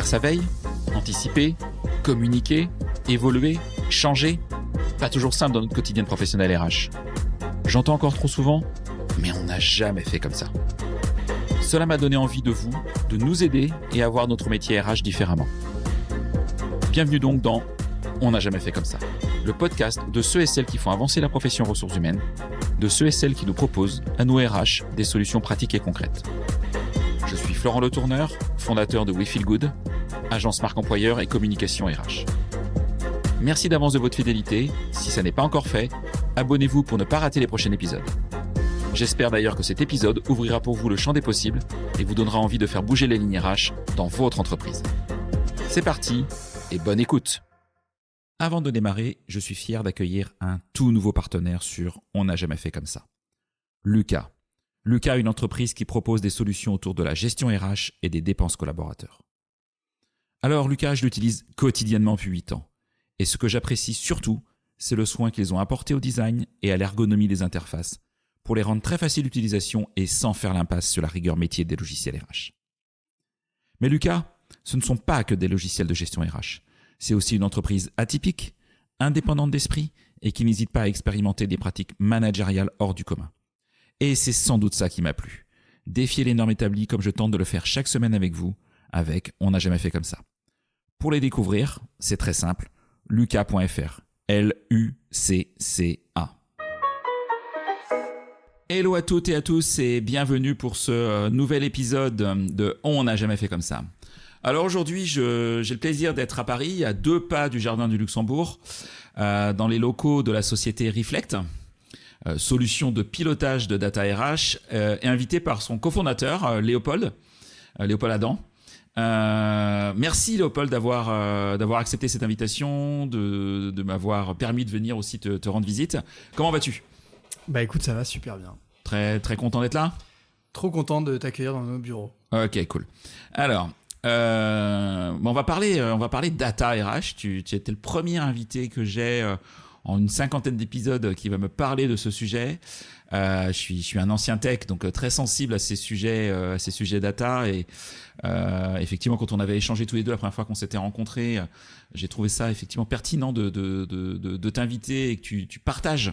Faire sa veille, anticiper, communiquer, évoluer, changer. Pas toujours simple dans notre quotidien professionnel RH. J'entends encore trop souvent, mais on n'a jamais fait comme ça. Cela m'a donné envie de nous aider et à voir notre métier RH différemment. Bienvenue donc dans On n'a jamais fait comme ça, le podcast de ceux et celles qui font avancer la profession ressources humaines, de ceux et celles qui nous proposent, à nous RH, des solutions pratiques et concrètes. Je suis Florent Le Tourneur, fondateur de We Feel Good, agence marque employeur et communication RH. Merci d'avance de votre fidélité. Si ça n'est pas encore fait, abonnez-vous pour ne pas rater les prochains épisodes. J'espère d'ailleurs que cet épisode ouvrira pour vous le champ des possibles et vous donnera envie de faire bouger les lignes RH dans votre entreprise. C'est parti et bonne écoute. Avant de démarrer, je suis fier d'accueillir un tout nouveau partenaire sur On n'a jamais fait comme ça. Lucas. Lucas, une entreprise qui propose des solutions autour de la gestion RH et des dépenses collaborateurs. Alors Lucas, je l'utilise quotidiennement depuis 8 ans. Et ce que j'apprécie surtout, c'est le soin qu'ils ont apporté au design et à l'ergonomie des interfaces pour les rendre très faciles d'utilisation et sans faire l'impasse sur la rigueur métier des logiciels RH. Mais Lucas, ce ne sont pas que des logiciels de gestion RH. C'est aussi une entreprise atypique, indépendante d'esprit et qui n'hésite pas à expérimenter des pratiques managériales hors du commun. Et c'est sans doute ça qui m'a plu. Défier les normes établies comme je tente de le faire chaque semaine avec vous, avec On n'a jamais fait comme ça. Pour les découvrir, c'est très simple, lucas.fr, Lucca. Hello à toutes et à tous et bienvenue pour ce nouvel épisode de On n'a jamais fait comme ça. Alors aujourd'hui, j'ai le plaisir d'être à Paris, à 2 pas du Jardin du Luxembourg, dans les locaux de la société Reflect, solution de pilotage de data RH, et invité par son cofondateur, Léopold Adam. Merci Léopold d'avoir accepté cette invitation, de m'avoir permis de venir aussi te rendre visite. Comment vas-tu ? Bah écoute, ça va super bien. Très, très content d'être là ? Trop content de t'accueillir dans nos bureaux. Ok, cool. Alors, on va parler data RH. Tu étais le premier invité que j'ai en une 50aine d'épisodes qui va me parler de ce sujet. Je suis un ancien tech, donc très sensible à ces sujets data. Et effectivement, quand on avait échangé tous les deux la première fois qu'on s'était rencontrés, j'ai trouvé ça effectivement pertinent de t'inviter et que tu partages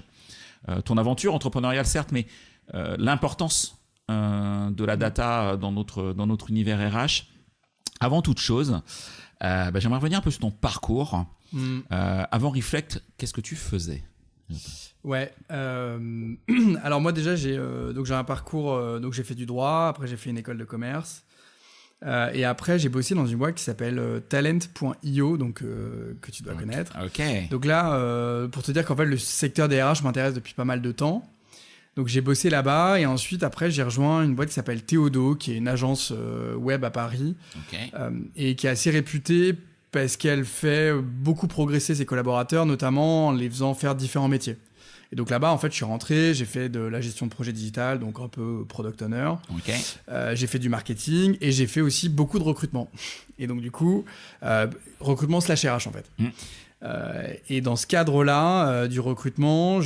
ton aventure entrepreneuriale, certes, mais l'importance de la data dans notre univers RH. Avant toute chose, j'aimerais revenir un peu sur ton parcours. Avant Reflect, qu'est-ce que tu faisais ? Ouais. Alors moi déjà j'ai un parcours. Donc j'ai fait du droit. Après j'ai fait une école de commerce. Et après j'ai bossé dans une boîte qui s'appelle Talent.io, donc que tu dois connaître. Ok. Donc là, pour te dire qu'en fait le secteur des RH m'intéresse depuis pas mal de temps. Donc j'ai bossé là-bas et ensuite après j'ai rejoint une boîte qui s'appelle Théodo, qui est une agence web à Paris, et qui est assez réputée parce qu'elle fait beaucoup progresser ses collaborateurs, notamment en les faisant faire différents métiers. Et donc là-bas, en fait, je suis rentré, j'ai fait de la gestion de projet digital, donc un peu product owner. J'ai fait du marketing et j'ai fait aussi beaucoup de recrutement. Et donc du coup, recrutement / RH en fait. Et dans ce cadre-là du recrutement,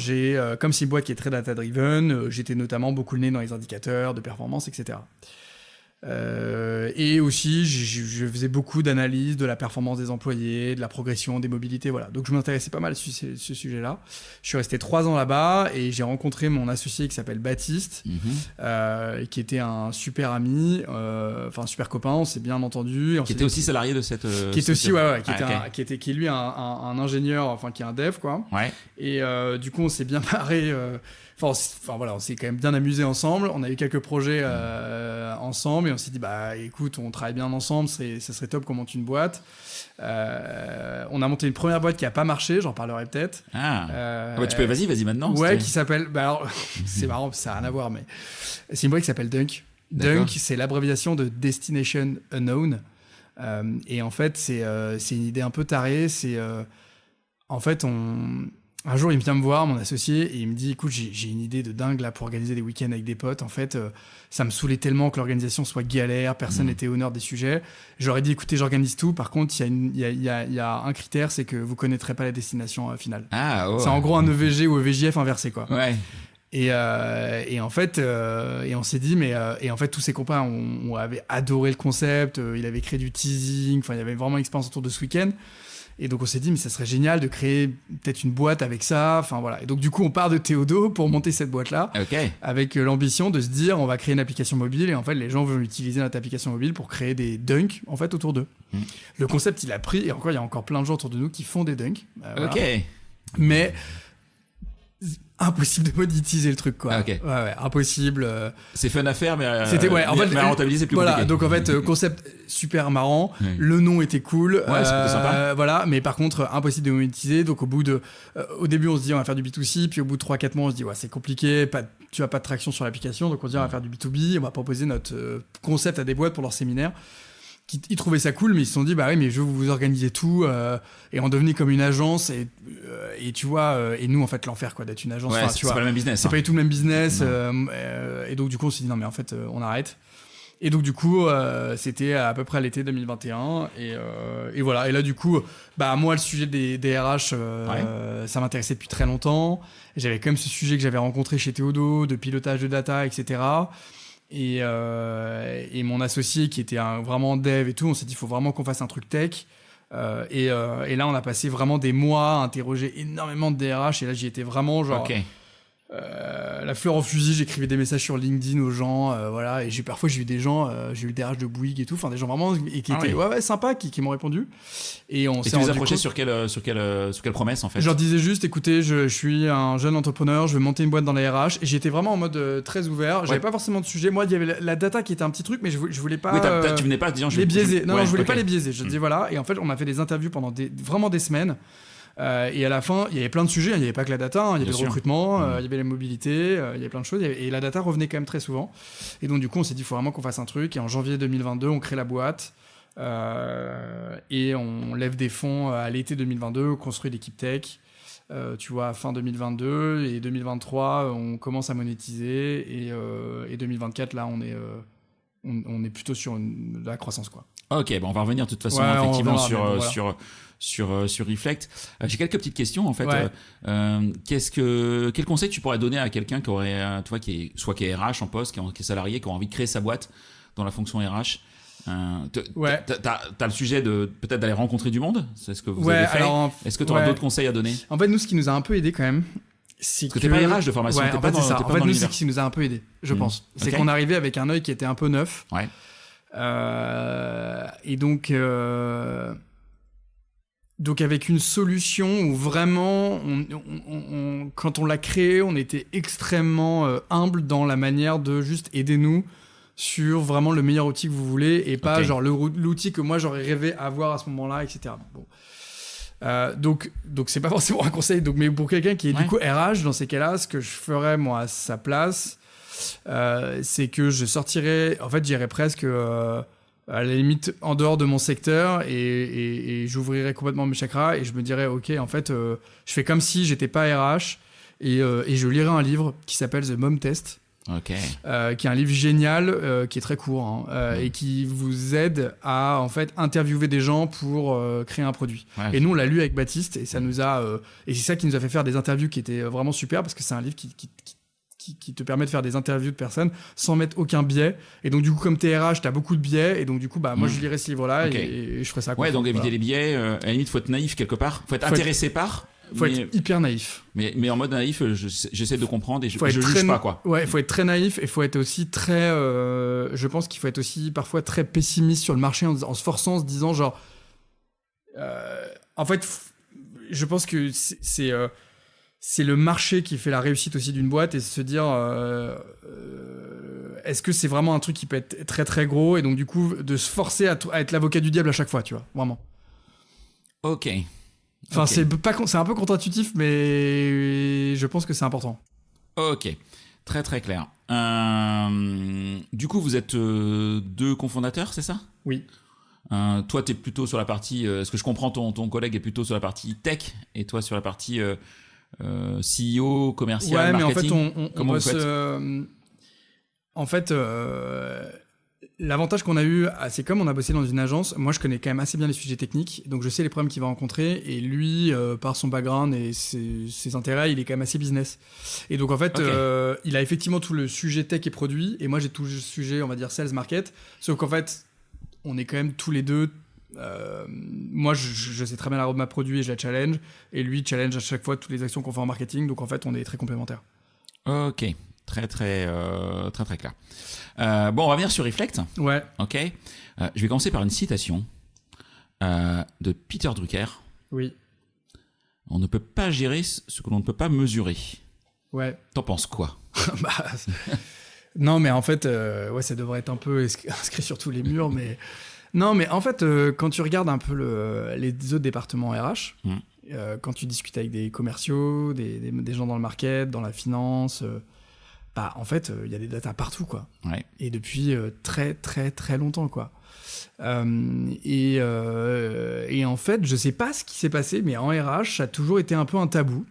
comme c'est une boîte qui est très data-driven, j'étais notamment beaucoup le nez dans les indicateurs de performance, etc. Et aussi, je faisais beaucoup d'analyse de la performance des employés, de la progression, des mobilités, voilà. Donc, je m'intéressais pas mal à ce sujet-là. Je suis resté 3 ans là-bas et j'ai rencontré mon associé qui s'appelle Baptiste, qui était un super ami, un super copain, on s'est bien entendu. Qui était aussi salarié de cette... Qui était aussi, qui est lui un ingénieur, enfin, qui est un dev, quoi. Ouais. Et du coup, on s'est bien marré... on s'est quand même bien amusé ensemble. On a eu quelques projets ensemble et on s'est dit, écoute, on travaille bien ensemble, ça serait top qu'on monte une boîte. On a monté une première boîte qui n'a pas marché, j'en parlerai peut-être. Vas-y maintenant. Ouais, qui s'appelle... c'est marrant, ça n'a rien à voir, mais c'est une boîte qui s'appelle Dunk. D'accord. Dunk, c'est l'abréviation de Destination Unknown. Et en fait, c'est une idée un peu tarée. En fait, un jour, il vient me voir, mon associé, et il me dit, écoute, j'ai une idée de dingue là pour organiser des week-ends avec des potes. En fait, ça me saoulait tellement que l'organisation soit galère, personne n'était honneur des sujets. J'aurais dit, écoutez, j'organise tout. Par contre, il y a un critère, c'est que vous connaîtrez pas la destination finale. Ah, oh. C'est en gros un EVG ou EVJF inversé, quoi. Ouais. Et en fait, on s'est dit, et en fait, tous ses copains avaient adoré le concept. Il avait créé du teasing. Enfin, il y avait vraiment une expérience autour de ce week-end. Et donc, on s'est dit, mais ça serait génial de créer peut-être une boîte avec ça. Enfin, voilà. Et donc, du coup, on part de Théodo pour monter cette boîte-là. Avec l'ambition de se dire, on va créer une application mobile. Et en fait, les gens vont utiliser notre application mobile pour créer des dunks, en fait, autour d'eux. Le concept, il a pris. Et encore, il y a encore plein de gens autour de nous qui font des dunks. Voilà. Mais impossible de monétiser le truc, quoi. Ouais, impossible. C'est fun à faire, mais en fait, à rentabiliser, c'est plus compliqué. Donc en fait, concept super marrant. Le nom était cool. Ouais, c'était sympa. Voilà, mais par contre, impossible de monétiser. Donc au début, on se dit on va faire du B2C, puis au bout de 3-4 mois, on se dit ouais, c'est compliqué, tu as pas de traction sur l'application, donc on se dit on va faire du B2B, on va proposer notre concept à des boîtes pour leur séminaire. Ils trouvaient ça cool, mais ils se sont dit bah oui, mais je veux vous organiser tout, et on devenait comme une agence, et tu vois, et nous en fait l'enfer, quoi, d'être une agence. C'est pas le même business. C'est pas du tout le même business, et donc du coup on s'est dit non mais en fait on arrête. Et donc du coup c'était à peu près à l'été 2021, et voilà. Et là du coup moi le sujet des RH ça m'intéressait depuis très longtemps. J'avais quand même ce sujet que j'avais rencontré chez Théodo, de pilotage de data, etc. Et mon associé qui était vraiment dev et tout, on s'est dit il faut vraiment qu'on fasse un truc tech. Et là on a passé vraiment des mois à interroger énormément de DRH, et là j'y étais vraiment genre la fleur au fusil. J'écrivais des messages sur LinkedIn aux gens, voilà, et parfois j'ai eu des gens, j'ai eu le DRH de Bouygues et tout, enfin des gens vraiment qui étaient sympas, qui m'ont répondu. Et tu les approchais sur quelle promesse, en fait? Je leur disais juste écoutez, je suis un jeune entrepreneur, je veux monter une boîte dans la RH, et j'étais vraiment en mode très ouvert. J'avais pas forcément de sujet. Moi il y avait la data qui était un petit truc, mais je voulais pas tu venais pas disant les biaiser. Non, je voulais pas les biaiser. Je dis voilà, et en fait on a fait des interviews pendant vraiment des semaines. Et à la fin, il y avait plein de sujets. Il n'y avait pas que la data, il y avait le recrutement, il y avait la mobilité, il y avait plein de choses. Et la data revenait quand même très souvent. Et donc, du coup, on s'est dit, il faut vraiment qu'on fasse un truc. Et en janvier 2022, on crée la boîte. Et on lève des fonds à l'été 2022, on construit l'équipe tech. Tu vois, fin 2022. Et 2023, on commence à monétiser. Et 2024, là, on est plutôt sur de la croissance, quoi. Ok, bon, on va revenir de toute façon effectivement sur Reflect. J'ai quelques petites questions, en fait. Quel conseil tu pourrais donner à quelqu'un qui aurait, qui est RH en poste, qui est salarié, qui a envie de créer sa boîte dans la fonction RH? T'as le sujet de peut-être d'aller rencontrer du monde, c'est ce que vous avez fait. Est-ce que tu aurais d'autres conseils à donner? En fait, nous, ce qui nous a un peu aidé quand même, c'est que t'es pas RH de formation, t'es pas dans l'univers. En fait, nous, c'est ce qui nous a un peu aidé, je pense. C'est qu'on arrivait avec un œil qui était un peu neuf. Et donc avec une solution où vraiment, quand on l'a créé, on était extrêmement humble dans la manière de juste aider nous sur vraiment le meilleur outil que vous voulez, et pas genre l'outil que moi j'aurais rêvé avoir à ce moment-là, etc. Bon. Donc c'est pas forcément un conseil. Mais pour quelqu'un qui est du coup RH, dans ces cas-là, ce que je ferais moi à sa place, c'est que je sortirais, en fait j'irais presque à la limite en dehors de mon secteur, et j'ouvrirais complètement mes chakras, et je me dirais ok, en fait je fais comme si j'étais pas RH, et je lirais un livre qui s'appelle The Mom Test. Qui est un livre génial, qui est très court, et qui vous aide à en fait interviewer des gens pour créer un produit. Et nous on l'a lu avec Baptiste, et ça nous a et c'est ça qui nous a fait faire des interviews qui étaient vraiment super, parce que c'est un livre qui te permet de faire des interviews de personnes sans mettre aucun biais. Et donc du coup, comme t'es RH, t'as beaucoup de biais, et donc du coup moi je lirais ce livre-là, et je ferais ça. Donc éviter les biais. À la limite, faut être naïf quelque part, faut être intéressé par. Faut être hyper naïf. Mais en mode naïf, j'essaie de comprendre, et je juge pas, quoi. Ouais, faut être très naïf, et faut être aussi très. Je pense qu'il faut être aussi parfois très pessimiste sur le marché, en se forçant, en se disant genre. En fait, je pense que c'est le marché qui fait la réussite aussi d'une boîte, et se dire est-ce que c'est vraiment un truc qui peut être très très gros, et donc du coup de se forcer à être l'avocat du diable à chaque fois, tu vois, vraiment. Ok. Enfin, c'est un peu contre-intuitif, mais je pense que c'est important. Ok, très très clair. Du coup, vous êtes deux cofondateurs, c'est ça? Oui. Toi, t'es plutôt sur la partie. Est-ce que je comprends, ton collègue est plutôt sur la partie tech, et toi sur la partie CEO, commercial, marketing? Mais en fait, comment vous faites? En fait, L'avantage qu'on a eu, c'est comme on a bossé dans une agence, moi je connais quand même assez bien les sujets techniques, donc je sais les problèmes qu'il va rencontrer, et lui, par son background et ses intérêts, il est quand même assez business. Et donc en fait, il a effectivement tout le sujet tech et produit, et moi j'ai tout le sujet, on va dire, sales market, sauf qu'en fait, on est quand même tous les deux... moi je sais très bien la roadmap produit et je la challenge, et lui challenge à chaque fois toutes les actions qu'on fait en marketing, donc en fait on est très complémentaires. Ok, très clair. Bon, on va venir sur Reflect. Ouais. Ok. Je vais commencer par une citation de Peter Drucker. Oui. On ne peut pas gérer ce que l'on ne peut pas mesurer. Ouais. T'en penses quoi? Non, mais en fait, ouais, ça devrait être un peu inscrit sur tous les murs, mais... Non, mais en fait, quand tu regardes un peu les autres départements RH, quand tu discutes avec des commerciaux, des gens dans le market, dans la finance, en fait, il y a des data partout, quoi. Ouais. Et depuis très, très, très longtemps, quoi. Et en fait, je sais pas ce qui s'est passé, mais en RH, ça a toujours été un peu un tabou.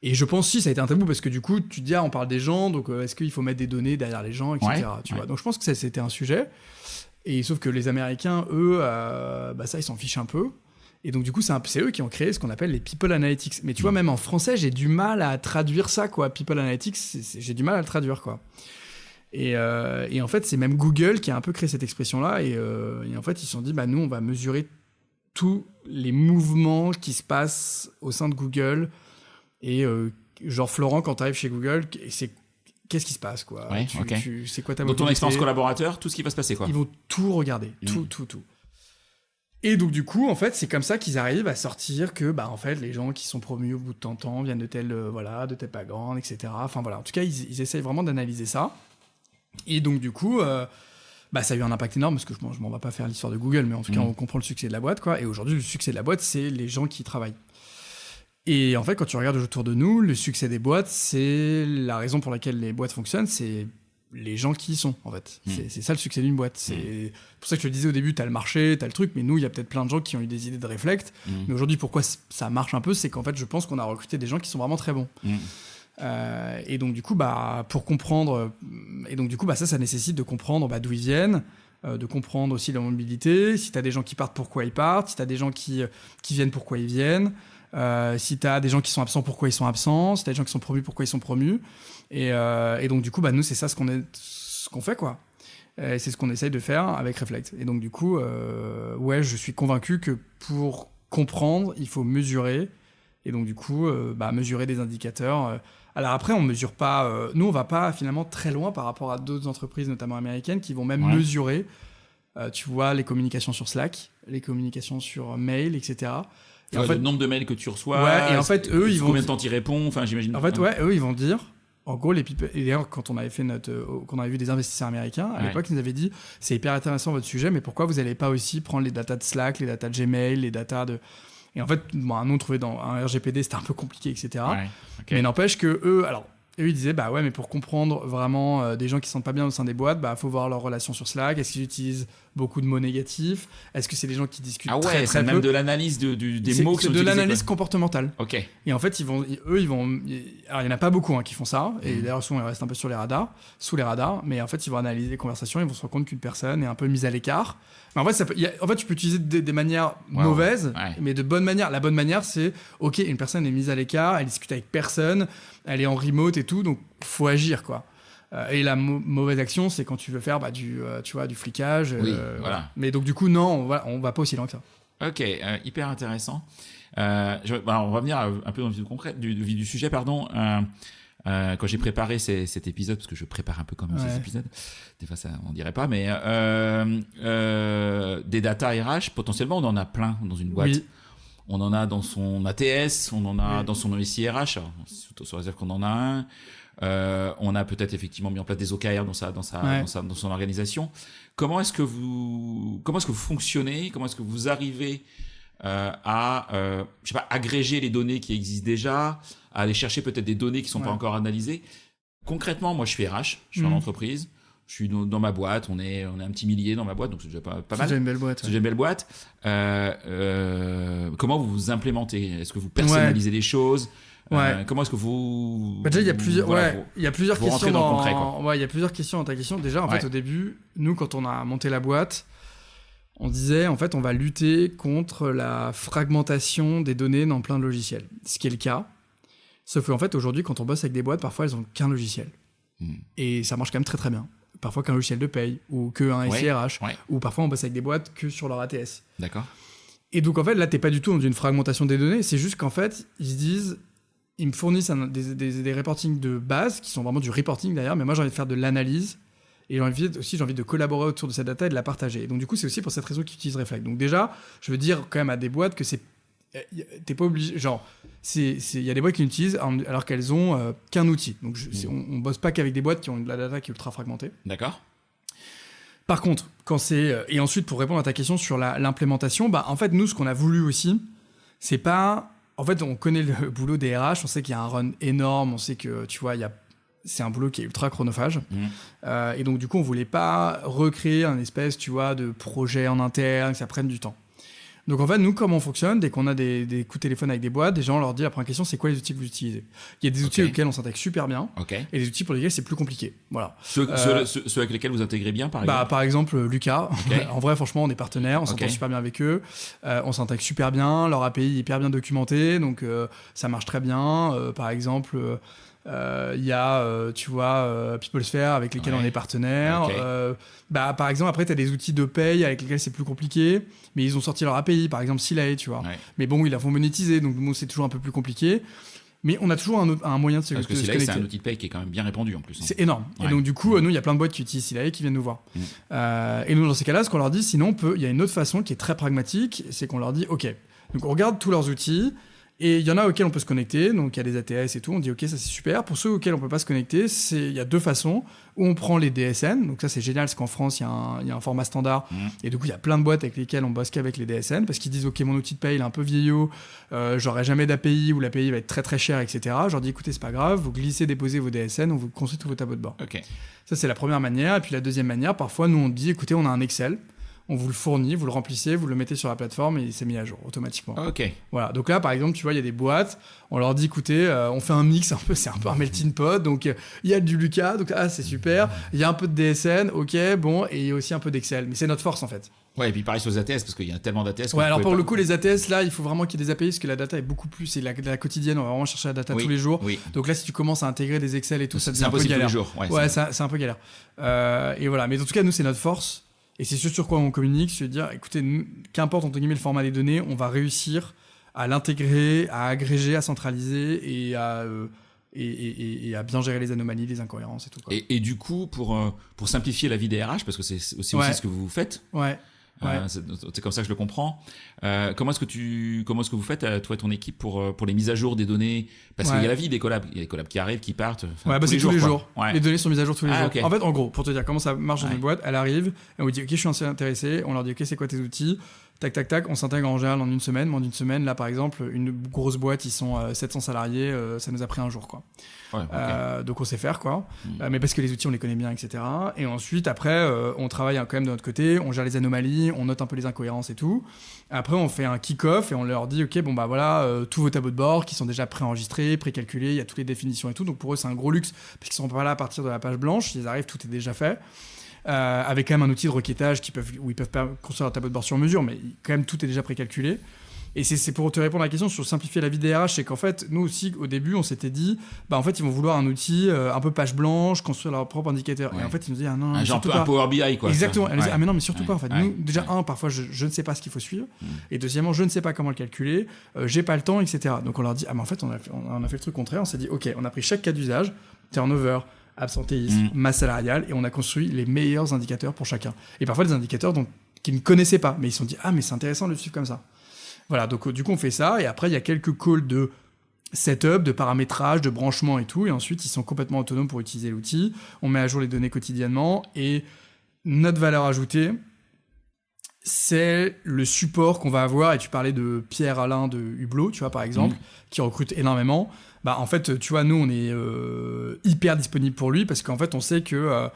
Et je pense si ça a été un tabou parce que du coup, tu te dis, on parle des gens, donc est-ce qu'il faut mettre des données derrière les gens, etc. Tu vois. Donc je pense que ça, c'était un sujet. Et sauf que les Américains, eux, ça, ils s'en fichent un peu. Et donc, du coup, c'est eux qui ont créé ce qu'on appelle les People Analytics. Mais tu vois, même en français, j'ai du mal à traduire ça, quoi. People Analytics, j'ai du mal à le traduire, quoi. Et en fait, c'est même Google qui a un peu créé cette expression-là. Et en fait, ils se sont dit, nous, on va mesurer tous les mouvements qui se passent au sein de Google. Et genre, Florent, quand tu arrives chez Google, qu'est-ce qui se passe, quoi. Ouais, c'est quoi ta mobilité ? Dans ton expérience collaborateur, tout ce qui va se passer, quoi. Ils vont tout regarder, tout. Et donc, du coup, en fait, c'est comme ça qu'ils arrivent à sortir que, en fait, les gens qui sont promus au bout de tant de temps viennent de tel background, etc. Enfin, voilà. En tout cas, ils essayent vraiment d'analyser ça. Et donc, du coup, ça a eu un impact énorme, parce que je m'en vais pas faire l'histoire de Google, mais en tout cas, on comprend le succès de la boîte, quoi. Et aujourd'hui, le succès de la boîte, c'est les gens qui y travaillent. Et en fait, quand tu regardes autour de nous, le succès des boîtes, c'est la raison pour laquelle les boîtes fonctionnent, c'est les gens qui y sont, en fait. C'est ça le succès d'une boîte. C'est pour ça que je te disais au début, t'as le marché, t'as le truc, mais nous, il y a peut-être plein de gens qui ont eu des idées de Reflect. Mais aujourd'hui, pourquoi ça marche un peu, c'est qu'en fait, je pense qu'on a recruté des gens qui sont vraiment très bons. Et donc, du coup, pour comprendre... Et donc, du coup, ça nécessite de comprendre d'où ils viennent, de comprendre aussi leur mobilité. Si t'as des gens qui partent, pourquoi ils partent. Si t'as des gens qui viennent, pourquoi ils viennent. Si t'as des gens qui sont absents, pourquoi ils sont absents. Si t'as des gens qui sont promus, pourquoi ils sont promus. Et donc, du coup, nous, c'est ça ce qu'on fait, quoi. Et c'est ce qu'on essaye de faire avec Reflect. Et donc, du coup, je suis convaincu que pour comprendre, il faut mesurer. Et donc, du coup, mesurer des indicateurs. Alors après, on mesure pas... nous, on va pas finalement très loin par rapport à d'autres entreprises, notamment américaines, qui vont même mesurer, tu vois, les communications sur Slack, les communications sur mail, etc. Et en fait, le nombre de mails que tu reçois, et en fait, eux, ils vont... combien de temps tu réponds, enfin, j'imagine. En fait, eux, ils vont dire... En gros, et d'ailleurs, quand on avait fait quand on avait vu des investisseurs américains, à l'époque, ils nous avaient dit, c'est hyper intéressant votre sujet, mais pourquoi vous n'allez pas aussi prendre les datas de Slack, les datas de Gmail, les datas de... Et en fait, nous, on trouvait dans un RGPD, c'était un peu compliqué, etc. Mais n'empêche que eux, ils disaient, mais pour comprendre vraiment des gens qui ne se sentent pas bien au sein des boîtes, faut voir leurs relations sur Slack. Est-ce qu'ils utilisent beaucoup de mots négatif? Est-ce que c'est des gens qui discutent très c'est peu? Même de l'analyse des mots qui sont utilisés. C'est de l'analyse comportementale. Ok. Et en fait, alors il y en a pas beaucoup qui font ça. Et d'ailleurs, souvent, ils restent un peu sous les radars. Mais en fait, ils vont analyser les conversations, ils vont se rendre compte qu'une personne est un peu mise à l'écart. Mais en fait, tu peux utiliser des manières mauvaises, mais de bonne manière. La bonne manière, c'est, ok, une personne est mise à l'écart, elle discute avec personne, elle est en remote et tout, donc faut agir, quoi. Et la mauvaise action, c'est quand tu veux faire du flicage. Voilà. Mais donc, du coup, non, on va pas aussi loin que ça. Ok, hyper intéressant. On va venir un peu dans le vif du sujet, pardon. Quand j'ai préparé cet épisode, parce que je prépare un peu comme ces épisodes, des fois ça on dirait pas, mais des data RH, potentiellement on en a plein dans une boîte. Oui. On en a dans son ATS, on en a dans son OSI RH, surtout sur réserve qu'on en a un. On a peut-être effectivement mis en place des OKR dans son organisation. Comment est-ce que vous fonctionnez? Comment est-ce que vous arrivez à agréger les données qui existent déjà, à aller chercher peut-être des données qui sont pas encore analysées? Concrètement, moi je suis RH, je suis en entreprise, je suis dans ma boîte, on est un petit millier dans ma boîte, donc c'est déjà pas mal. C'est déjà une belle boîte. C'est déjà une belle boîte. Comment vous implémentez? Est-ce que vous personnalisez les choses? Comment est-ce que vous... Déjà, il y a plusieurs, il y a plusieurs questions dans le concret, quoi. Il y a plusieurs questions dans ta question. Déjà, en fait, au début, nous, quand on a monté la boîte, on disait, en fait, on va lutter contre la fragmentation des données dans plein de logiciels. Ce qui est le cas. Sauf qu'en fait, aujourd'hui, quand on bosse avec des boîtes, parfois, elles ont qu'un logiciel. Et ça marche quand même très, très bien. Parfois qu'un logiciel de paye, ou qu'un SIRH, ou parfois on bosse avec des boîtes que sur leur ATS. D'accord. Et donc, en fait, là, t'es pas du tout dans une fragmentation des données. C'est juste qu'en fait, ils se disent... Ils me fournissent des reportings de base, qui sont vraiment du reporting d'ailleurs, mais moi j'ai envie de faire de l'analyse, et j'ai envie de collaborer autour de cette data et de la partager. Et donc du coup, c'est aussi pour cette raison qu'ils utilisent Reflect. Donc déjà, je veux dire quand même à des boîtes que t'es pas obligé... Genre, il y a des boîtes qui l'utilisent alors qu'elles ont qu'un outil. Donc on bosse pas qu'avec des boîtes qui ont de la data qui est ultra fragmentée. D'accord. Par contre, quand c'est... Et ensuite, pour répondre à ta question sur l'implémentation, en fait, nous, ce qu'on a voulu aussi, c'est pas... En fait, on connaît le boulot des RH, on sait qu'il y a un run énorme, on sait que, tu vois, c'est un boulot qui est ultra chronophage. Et donc, du coup, on voulait pas recréer un espèce, tu vois, de projet en interne, que ça prenne du temps. Donc, en fait, nous, comment on fonctionne, dès qu'on a des coups de téléphone avec des boîtes, des gens, on leur dit, la première question, c'est quoi les outils que vous utilisez ? Il y a des outils auxquels on s'intègre super bien, et des outils pour lesquels c'est plus compliqué. Voilà. Ceux avec lesquels vous intégrez bien, par exemple ? Par exemple, Lucas. En vrai, franchement, on est partenaires, on s'entend super bien avec eux, on s'intègre super bien, leur API est hyper bien documenté, donc ça marche très bien. Par exemple... il y a, tu vois, PeopleSphere avec lesquels on est partenaire. Par exemple, après, tu as des outils de paye avec lesquels c'est plus compliqué, mais ils ont sorti leur API, par exemple Silay, tu vois. Mais bon, ils la font monétiser, donc c'est toujours un peu plus compliqué. Mais on a toujours un moyen de se connecter. Parce que Silay, c'est un outil de paye qui est quand même bien répandu en plus. C'est énorme. Et donc, du coup, nous, il y a plein de boîtes qui utilisent Silay qui viennent nous voir. Et nous, dans ces cas-là, ce qu'on leur dit, sinon, il y a une autre façon qui est très pragmatique, c'est qu'on leur dit, OK, donc on regarde tous leurs outils. Et il y en a auxquels on peut se connecter, donc il y a des ATS et tout, on dit ok, ça c'est super. Pour ceux auxquels on peut pas se connecter, il y a deux façons, où on prend les DSN, donc ça c'est génial, parce qu'en France il y a un format standard, et du coup il y a plein de boîtes avec lesquelles on bosse qu'avec les DSN, parce qu'ils disent ok, mon outil de paye il est un peu vieillot, j'aurai jamais d'API, ou l'API va être très très cher, etc. Je leur dis écoutez, c'est pas grave, vous glissez, déposez vos DSN, on vous construit tous vos tableaux de bord. Ça c'est la première manière, et puis la deuxième manière, parfois nous on dit écoutez, on a un Excel, on vous le fournit, vous le remplissez, vous le mettez sur la plateforme et c'est mis à jour automatiquement. Voilà. Donc là, par exemple, tu vois, il y a des boîtes, on leur dit, écoutez, on fait un mix, c'est un peu un melting pot, donc il y a du Lucas, donc c'est super, il y a un peu de DSN, ok, bon, et il y a aussi un peu d'Excel, mais c'est notre force en fait. Ouais, et puis pareil sur les ATS, parce qu'il y a tellement d'ATS. Ouais, alors pour le coup, les ATS, là, il faut vraiment qu'il y ait des API, parce que la data est beaucoup plus, c'est la quotidienne, on va vraiment chercher la data tous les jours. Donc là, si tu commences à intégrer des Excel et tout, ça devient un peu galère. C'est un peu galère. Et voilà, mais en tout cas, nous, c'est notre force. Et c'est ce sur quoi on communique, c'est de dire, écoutez, qu'importe entre guillemets le format des données, on va réussir à l'intégrer, à agréger, à centraliser et à bien gérer les anomalies, les incohérences et tout. Quoi. Et du coup, pour simplifier la vie des RH, parce que c'est aussi ce que vous faites. C'est comme ça que je le comprends. Comment est-ce que vous faites, toi et ton équipe, pour les mises à jour des données ? Parce qu'il y a la vie des collabs. Il y a des collabs qui arrivent, qui partent. C'est tous les jours. Les données sont mises à jour tous les jours. En fait, en gros, pour te dire comment ça marche dans une boîte, elle arrive, elle vous dit ok, je suis intéressé. On leur dit ok, c'est quoi tes outils ? Tac, tac, tac. On s'intègre en général en une semaine. Moins d'une semaine, là par exemple, une grosse boîte, ils sont 700 salariés, ça nous a pris un jour, quoi. Donc on sait faire, quoi. Mais parce que les outils, on les connaît bien, etc. Et ensuite, après, on travaille quand même de notre côté, on gère les anomalies, on note un peu les incohérences et tout. Après, on fait un kick-off et on leur dit, ok, bon bah voilà, tous vos tableaux de bord qui sont déjà préenregistrés, précalculés, il y a toutes les définitions et tout. Donc pour eux, c'est un gros luxe parce qu'ils sont pas là à partir de la page blanche, ils arrivent, tout est déjà fait. Avec quand même un outil de requêtage où ils peuvent pas construire un tableau de bord sur mesure, mais quand même tout est déjà précalculé. Et c'est pour te répondre à la question sur simplifier la vie des RH, c'est qu'en fait, nous aussi, au début, on s'était dit, en fait, ils vont vouloir un outil un peu page blanche, construire leur propre indicateur. Et en fait, ils nous disaient, non, un genre un Power BI, quoi. Exactement. Elle nous disait, mais non, mais surtout pas, en fait. Nous, déjà, parfois, je ne sais pas ce qu'il faut suivre. Et deuxièmement, je ne sais pas comment le calculer. J'ai pas le temps, etc. Donc, on leur dit, mais en fait, on a fait le truc contraire. On s'est dit, OK, on a pris chaque cas d'usage, turnover, absentéisme, masse salariale, et on a construit les meilleurs indicateurs pour chacun. Et parfois, des indicateurs qu'ils ne connaissaient pas. Mais ils se sont dit, mais c'est intéressant de le suivre comme ça. Voilà, donc du coup on fait ça, et après il y a quelques calls de setup, de paramétrage, de branchement et tout, et ensuite ils sont complètement autonomes pour utiliser l'outil, on met à jour les données quotidiennement, et notre valeur ajoutée, c'est le support qu'on va avoir, et tu parlais de Pierre-Alain de Hublot, tu vois, par exemple, qui recrute énormément. En fait, tu vois, nous on est hyper disponible pour lui, parce qu'en fait on sait que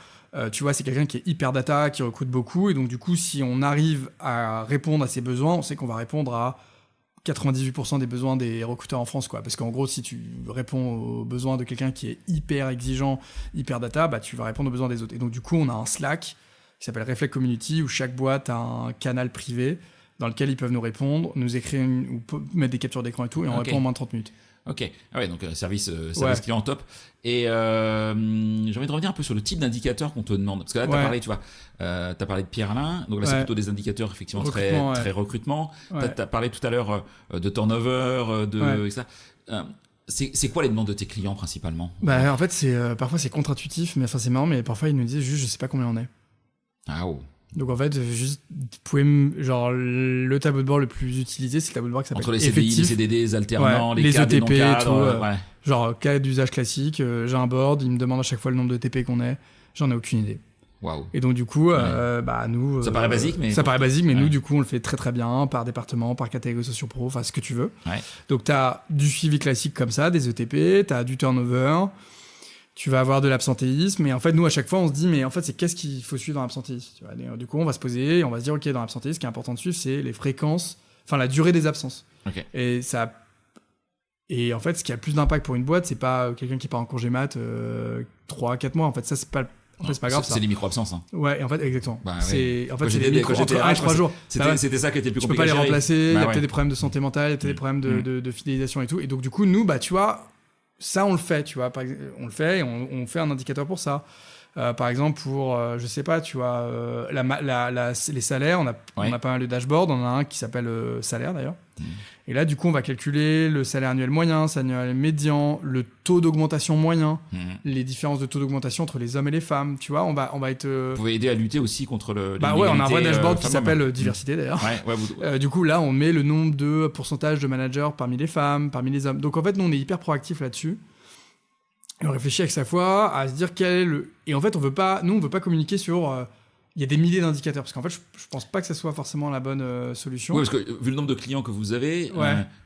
tu vois, c'est quelqu'un qui est hyper data, qui recrute beaucoup, et donc du coup, si on arrive à répondre à ses besoins, on sait qu'on va répondre à 98% des besoins des recruteurs en France, quoi. Parce qu'en gros, si tu réponds aux besoins de quelqu'un qui est hyper exigeant, hyper data, bah, tu vas répondre aux besoins des autres. Et donc, du coup, on a un Slack qui s'appelle Reflect Community, où chaque boîte a un canal privé dans lequel ils peuvent nous répondre, nous écrire ou mettre des captures d'écran et tout, et on répond en moins de 30 minutes. Ok, ah ouais, donc service client top. Et j'ai envie de revenir un peu sur le type d'indicateur qu'on te demande. Parce que là, tu as parlé, tu vois, t'as parlé de Pierre-Alain, donc là, c'est plutôt des indicateurs effectivement très recrutement. Tu as parlé tout à l'heure de turnover, etc. C'est quoi les demandes de tes clients principalement? Bah, en fait, parfois c'est contre-intuitif, mais enfin, c'est marrant, mais parfois ils nous disent juste, je sais pas combien on est. Ah oh. Donc en fait, juste, genre, le tableau de bord le plus utilisé, c'est le tableau de bord qui s'appelle entre les CDI, les CDD, les alternants, les cadres, ETP, les non-cadres, genre cas d'usage classique, j'ai un board, il me demande à chaque fois le nombre de TP qu'on est, j'en ai aucune idée. Wow. Et donc du coup, bah nous, ça paraît basique, mais nous du coup on le fait très très bien par département, par catégorie socio-pro, enfin ce que tu veux. Ouais. Donc t'as du suivi classique comme ça, des ETP, t'as du turnover. Tu vas avoir de l'absentéisme, et en fait, nous, à chaque fois, on se dit, mais en fait, c'est qu'est-ce qu'il faut suivre dans l'absentéisme, tu vois. Et, du coup, on va se poser, et on va se dire, ok, dans l'absentéisme, ce qui est important de suivre, c'est les fréquences, enfin, la durée des absences. Okay. Et en fait, ce qui a le plus d'impact pour une boîte, c'est pas quelqu'un qui part en congé mat 3-4 mois. En fait, ça, c'est pas, c'est pas grave. C'est les micro-absences. Hein. Ouais, en fait, exactement. Bah, c'est les micro entre 1 et 3 jours. C'était ça qui était le plus compliqué. Tu peux pas les remplacer, il y a peut-être des problèmes de santé mentale, il y a peut-être des problèmes de fidélisation et tout. Et donc, du coup, nous, bah, tu vois, ça, on le fait, tu vois. On le fait et on fait un indicateur pour ça. Par exemple, pour, je sais pas, tu vois, les salaires, on a pas mal de dashboards. On en a un qui s'appelle salaire, d'ailleurs. Et là, du coup, on va calculer le salaire annuel moyen, le salaire annuel médian, le taux d'augmentation moyen, les différences de taux d'augmentation entre les hommes et les femmes. Tu vois, on va être. Vous pouvez aider à lutter aussi contre le. Bah ouais, on a un vrai dashboard qui s'appelle diversité d'ailleurs. Du coup, là, on met le nombre de pourcentage de managers parmi les femmes, parmi les hommes. Donc en fait, nous, on est hyper proactif là-dessus. Et on réfléchit avec sa foi à se dire quel est le. Et en fait, on veut pas communiquer sur. Il y a des milliers d'indicateurs, parce qu'en fait, je pense pas que ça soit forcément la bonne solution. Oui, parce que vu le nombre de clients que vous avez,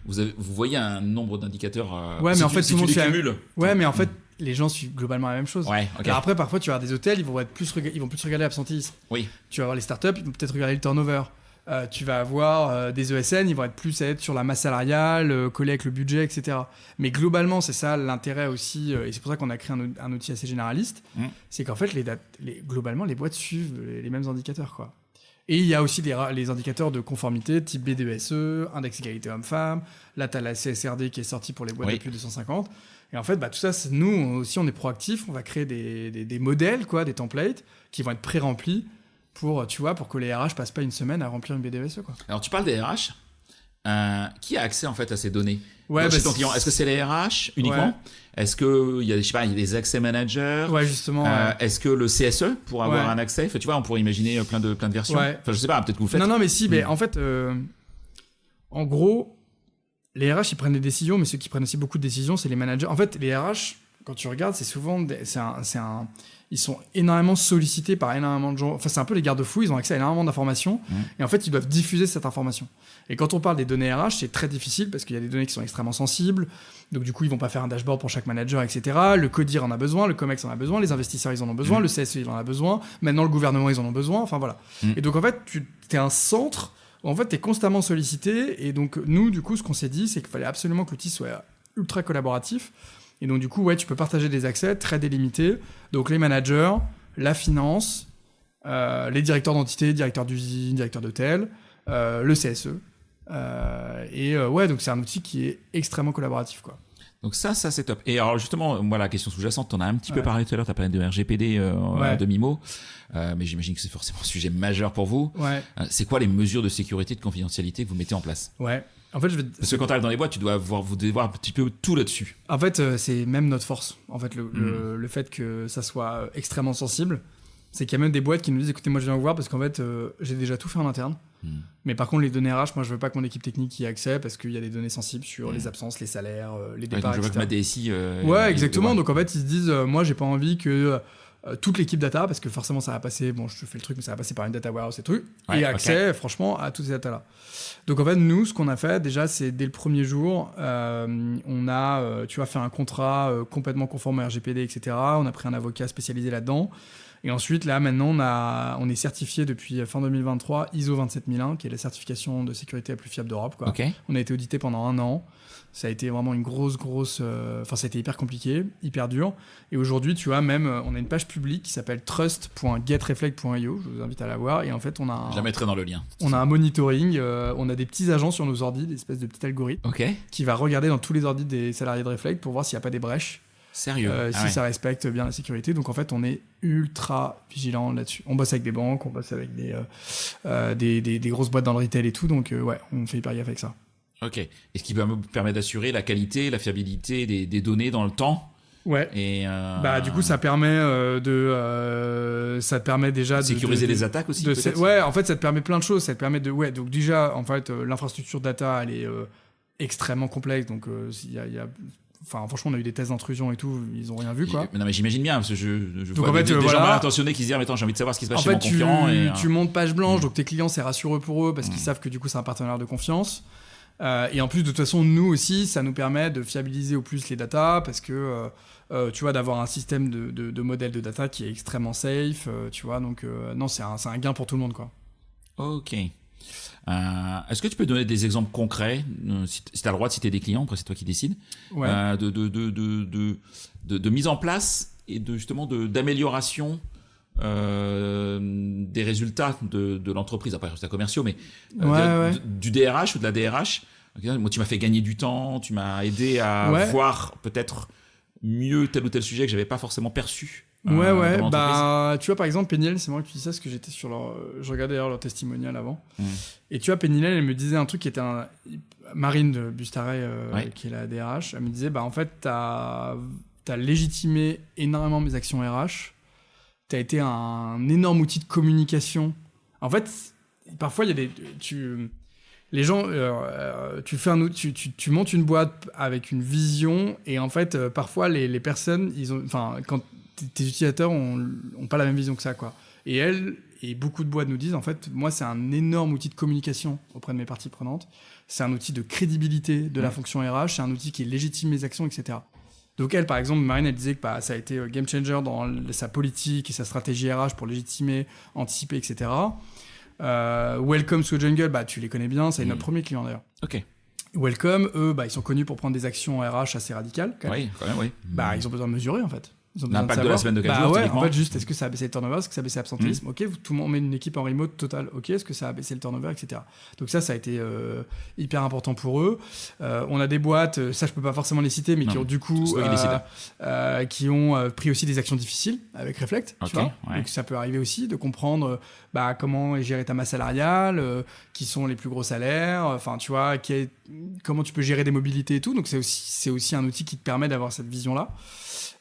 vous voyez un nombre d'indicateurs. Ouais, mais en fait, tout le monde fait. Ouais, mais en fait, Mm. les gens suivent globalement la même chose. Ouais, okay. Alors après, parfois, tu vas avoir des hôtels, ils vont plus regarder l'absentéisme. Oui. Tu vas avoir les startups, ils vont peut-être regarder le turnover. Tu vas avoir des ESN, ils vont être plus à être sur la masse salariale, coller avec le budget, etc. Mais globalement, c'est ça l'intérêt aussi, et c'est pour ça qu'on a créé un outil assez généraliste, c'est qu'en fait, globalement, les boîtes suivent les mêmes indicateurs, quoi. Et il y a aussi les indicateurs de conformité, type BDESE, index égalité homme-femme, là, tu as la CSRD qui est sortie pour les boîtes de plus de 250. Et en fait, bah, tout ça, nous aussi, on est proactifs, on va créer des modèles, quoi, des templates qui vont être pré-remplis pour que les RH passent pas une semaine à remplir une BDESE, quoi. Alors, tu parles des RH. Qui a accès en fait à ces données chez ton client? Est-ce que c'est les RH uniquement? Est-ce qu'il y a, il y a des accès managers? Ouais, justement. Est-ce que le CSE pour avoir un accès? Enfin, tu vois, on pourrait imaginer plein de versions. Enfin, je sais pas, peut-être que vous faites. Non, mais si, mais en fait, en gros, les RH ils prennent des décisions, mais ceux qui prennent aussi beaucoup de décisions, c'est les managers. En fait, les RH, quand tu regardes, c'est souvent, ils sont énormément sollicités par énormément de gens. Enfin, c'est un peu les garde-fous, ils ont accès à énormément d'informations. Et en fait, ils doivent diffuser cette information. Et quand on parle des données RH, c'est très difficile parce qu'il y a des données qui sont extrêmement sensibles. Donc, du coup, ils vont pas faire un dashboard pour chaque manager, etc. Le CODIR en a besoin, le COMEX en a besoin, les investisseurs, ils en ont besoin, le CSE, il en a besoin. Maintenant, le gouvernement, ils en ont besoin. Enfin, voilà. Et donc, en fait, tu es un centre où, en fait, tu es constamment sollicité. Et donc, nous, du coup, ce qu'on s'est dit, c'est qu'il fallait absolument que l'outil soit ultra collaboratif. Et donc, du coup, tu peux partager des accès très délimités. Donc, les managers, la finance, les directeurs d'entité, directeurs d'usine, directeurs d'hôtel, le CSE. Donc c'est un outil qui est extrêmement collaboratif, quoi. Donc ça c'est top. Et alors justement, moi la question sous-jacente, t'en as un petit peu parlé tout à l'heure, t'as parlé de RGPD demi-mot, mais j'imagine que c'est forcément un sujet majeur pour vous. C'est quoi les mesures de sécurité, de confidentialité que vous mettez en place? En fait, parce que quand tu arrives dans les boîtes, vous devez voir un petit peu tout là-dessus. En fait, c'est même notre force. En fait, le fait que ça soit extrêmement sensible, c'est qu'il y a même des boîtes qui nous disent, écoutez, moi je viens vous voir parce qu'en fait, j'ai déjà tout fait en interne. Mais par contre, les données RH, moi je veux pas que mon équipe technique y ait accès parce qu'il y a des données sensibles sur les absences, les salaires, les départs, donc je vois que ma DSI... exactement. Donc en fait, ils se disent, moi j'ai pas envie que toute l'équipe data, parce que forcément ça va passer, bon je fais le truc, mais ça va passer par une data warehouse et trucs, et accès franchement à toutes ces datas-là. Donc en fait, nous, ce qu'on a fait déjà, c'est dès le premier jour, on a fait un contrat complètement conforme à RGPD, etc. On a pris un avocat spécialisé là-dedans. Et ensuite, là, maintenant, on est certifié depuis fin 2023 ISO 27001, qui est la certification de sécurité la plus fiable d'Europe, quoi. Okay. On a été audité pendant 1 an. Ça a été vraiment une grosse... ça a été hyper compliqué, hyper dur. Et aujourd'hui, tu vois, même, on a une page publique qui s'appelle trust.getreflect.io. Je vous invite à la voir. Et en fait, on a... Je la mettrai dans le lien. On a un monitoring. On a des petits agents sur nos ordis, des espèces de petits algorithmes, qui va regarder dans tous les ordis des salariés de Reflect pour voir s'il n'y a pas des brèches. Sérieux Si ça respecte bien la sécurité. Donc, en fait, on est ultra vigilant là-dessus. On bosse avec des banques, on bosse avec des grosses boîtes dans le retail et tout. Donc, ouais, on fait hyper gaffe avec ça. Ok. Et ce qui permet d'assurer la qualité, la fiabilité des données dans le temps. Ouais. Et du coup, ça permet ça te permet déjà de sécuriser les attaques aussi. Ouais, en fait, ça te permet plein de choses. Ça te permet donc déjà, en fait, l'infrastructure data, elle est extrêmement complexe. Donc, franchement, on a eu des tests d'intrusion et tout, ils ont rien vu, quoi. Non, mais j'imagine bien, parce que je donc, vois en fait, des gens mal intentionnés qui se disent, attends, j'ai envie de savoir ce qui se passe chez mon concurrent. Tu montes page blanche, donc tes clients, c'est rassureux pour eux, parce qu'ils savent que du coup, c'est un partenaire de confiance. Et en plus, de toute façon, nous aussi, ça nous permet de fiabiliser au plus les datas, parce que, tu vois, d'avoir un système de modèle de data qui est extrêmement safe, tu vois, donc non, c'est un gain pour tout le monde, quoi. Ok. Est-ce que tu peux donner des exemples concrets, si tu as le droit de citer des clients, après c'est toi qui décides, ouais. de mise en place et justement d'amélioration des résultats de l'entreprise, après résultats commerciaux, mais du DRH ou de la DRH. Moi, tu m'as fait gagner du temps, tu m'as aidé à voir peut-être mieux tel ou tel sujet que j'avais pas forcément perçu. Tu vois, par exemple, Peniel, c'est moi qui dis ça, parce que j'étais sur je regardais d'ailleurs leur testimonial avant. Et tu vois, Peniel, elle me disait un truc qui était Marine de Bustaret, qui est la DRH, elle me disait, en fait, t'as légitimé énormément mes actions RH, t'as été un énorme outil de communication. En fait, parfois, il y a les gens, tu montes une boîte avec une vision, et en fait, parfois, les personnes, quand tes utilisateurs ont pas la même vision que ça, quoi. Et elles, et beaucoup de boîtes nous disent, en fait, moi, c'est un énorme outil de communication auprès de mes parties prenantes. C'est un outil de crédibilité de la fonction RH. C'est un outil qui légitime mes actions, etc. Donc elle, par exemple, Marine, elle disait que ça a été game changer dans sa politique et sa stratégie RH pour légitimer, anticiper, etc. Welcome to Jungle, tu les connais bien, c'est notre premier client d'ailleurs. Ok. Welcome, eux, ils sont connus pour prendre des actions RH assez radicales. Quand même. Oui, quand même, oui. Ils ont besoin de mesurer, en fait. L'impact de la semaine de 4 jours, en fait, juste, est-ce que ça a baissé le turnover, est-ce que ça a baissé l'absentéisme, ok, tout le monde met une équipe en remote total, ok, est-ce que ça a baissé le turnover, etc. Donc ça a été hyper important pour eux. On a des boîtes, ça je peux pas forcément les citer, mais qui ont du coup qui ont pris aussi des actions difficiles avec Reflect, tu vois. Donc ça peut arriver aussi de comprendre comment est gérée ta masse salariale, qui sont les plus gros salaires, enfin tu vois, comment tu peux gérer des mobilités et tout. Donc c'est aussi un outil qui te permet d'avoir cette vision-là.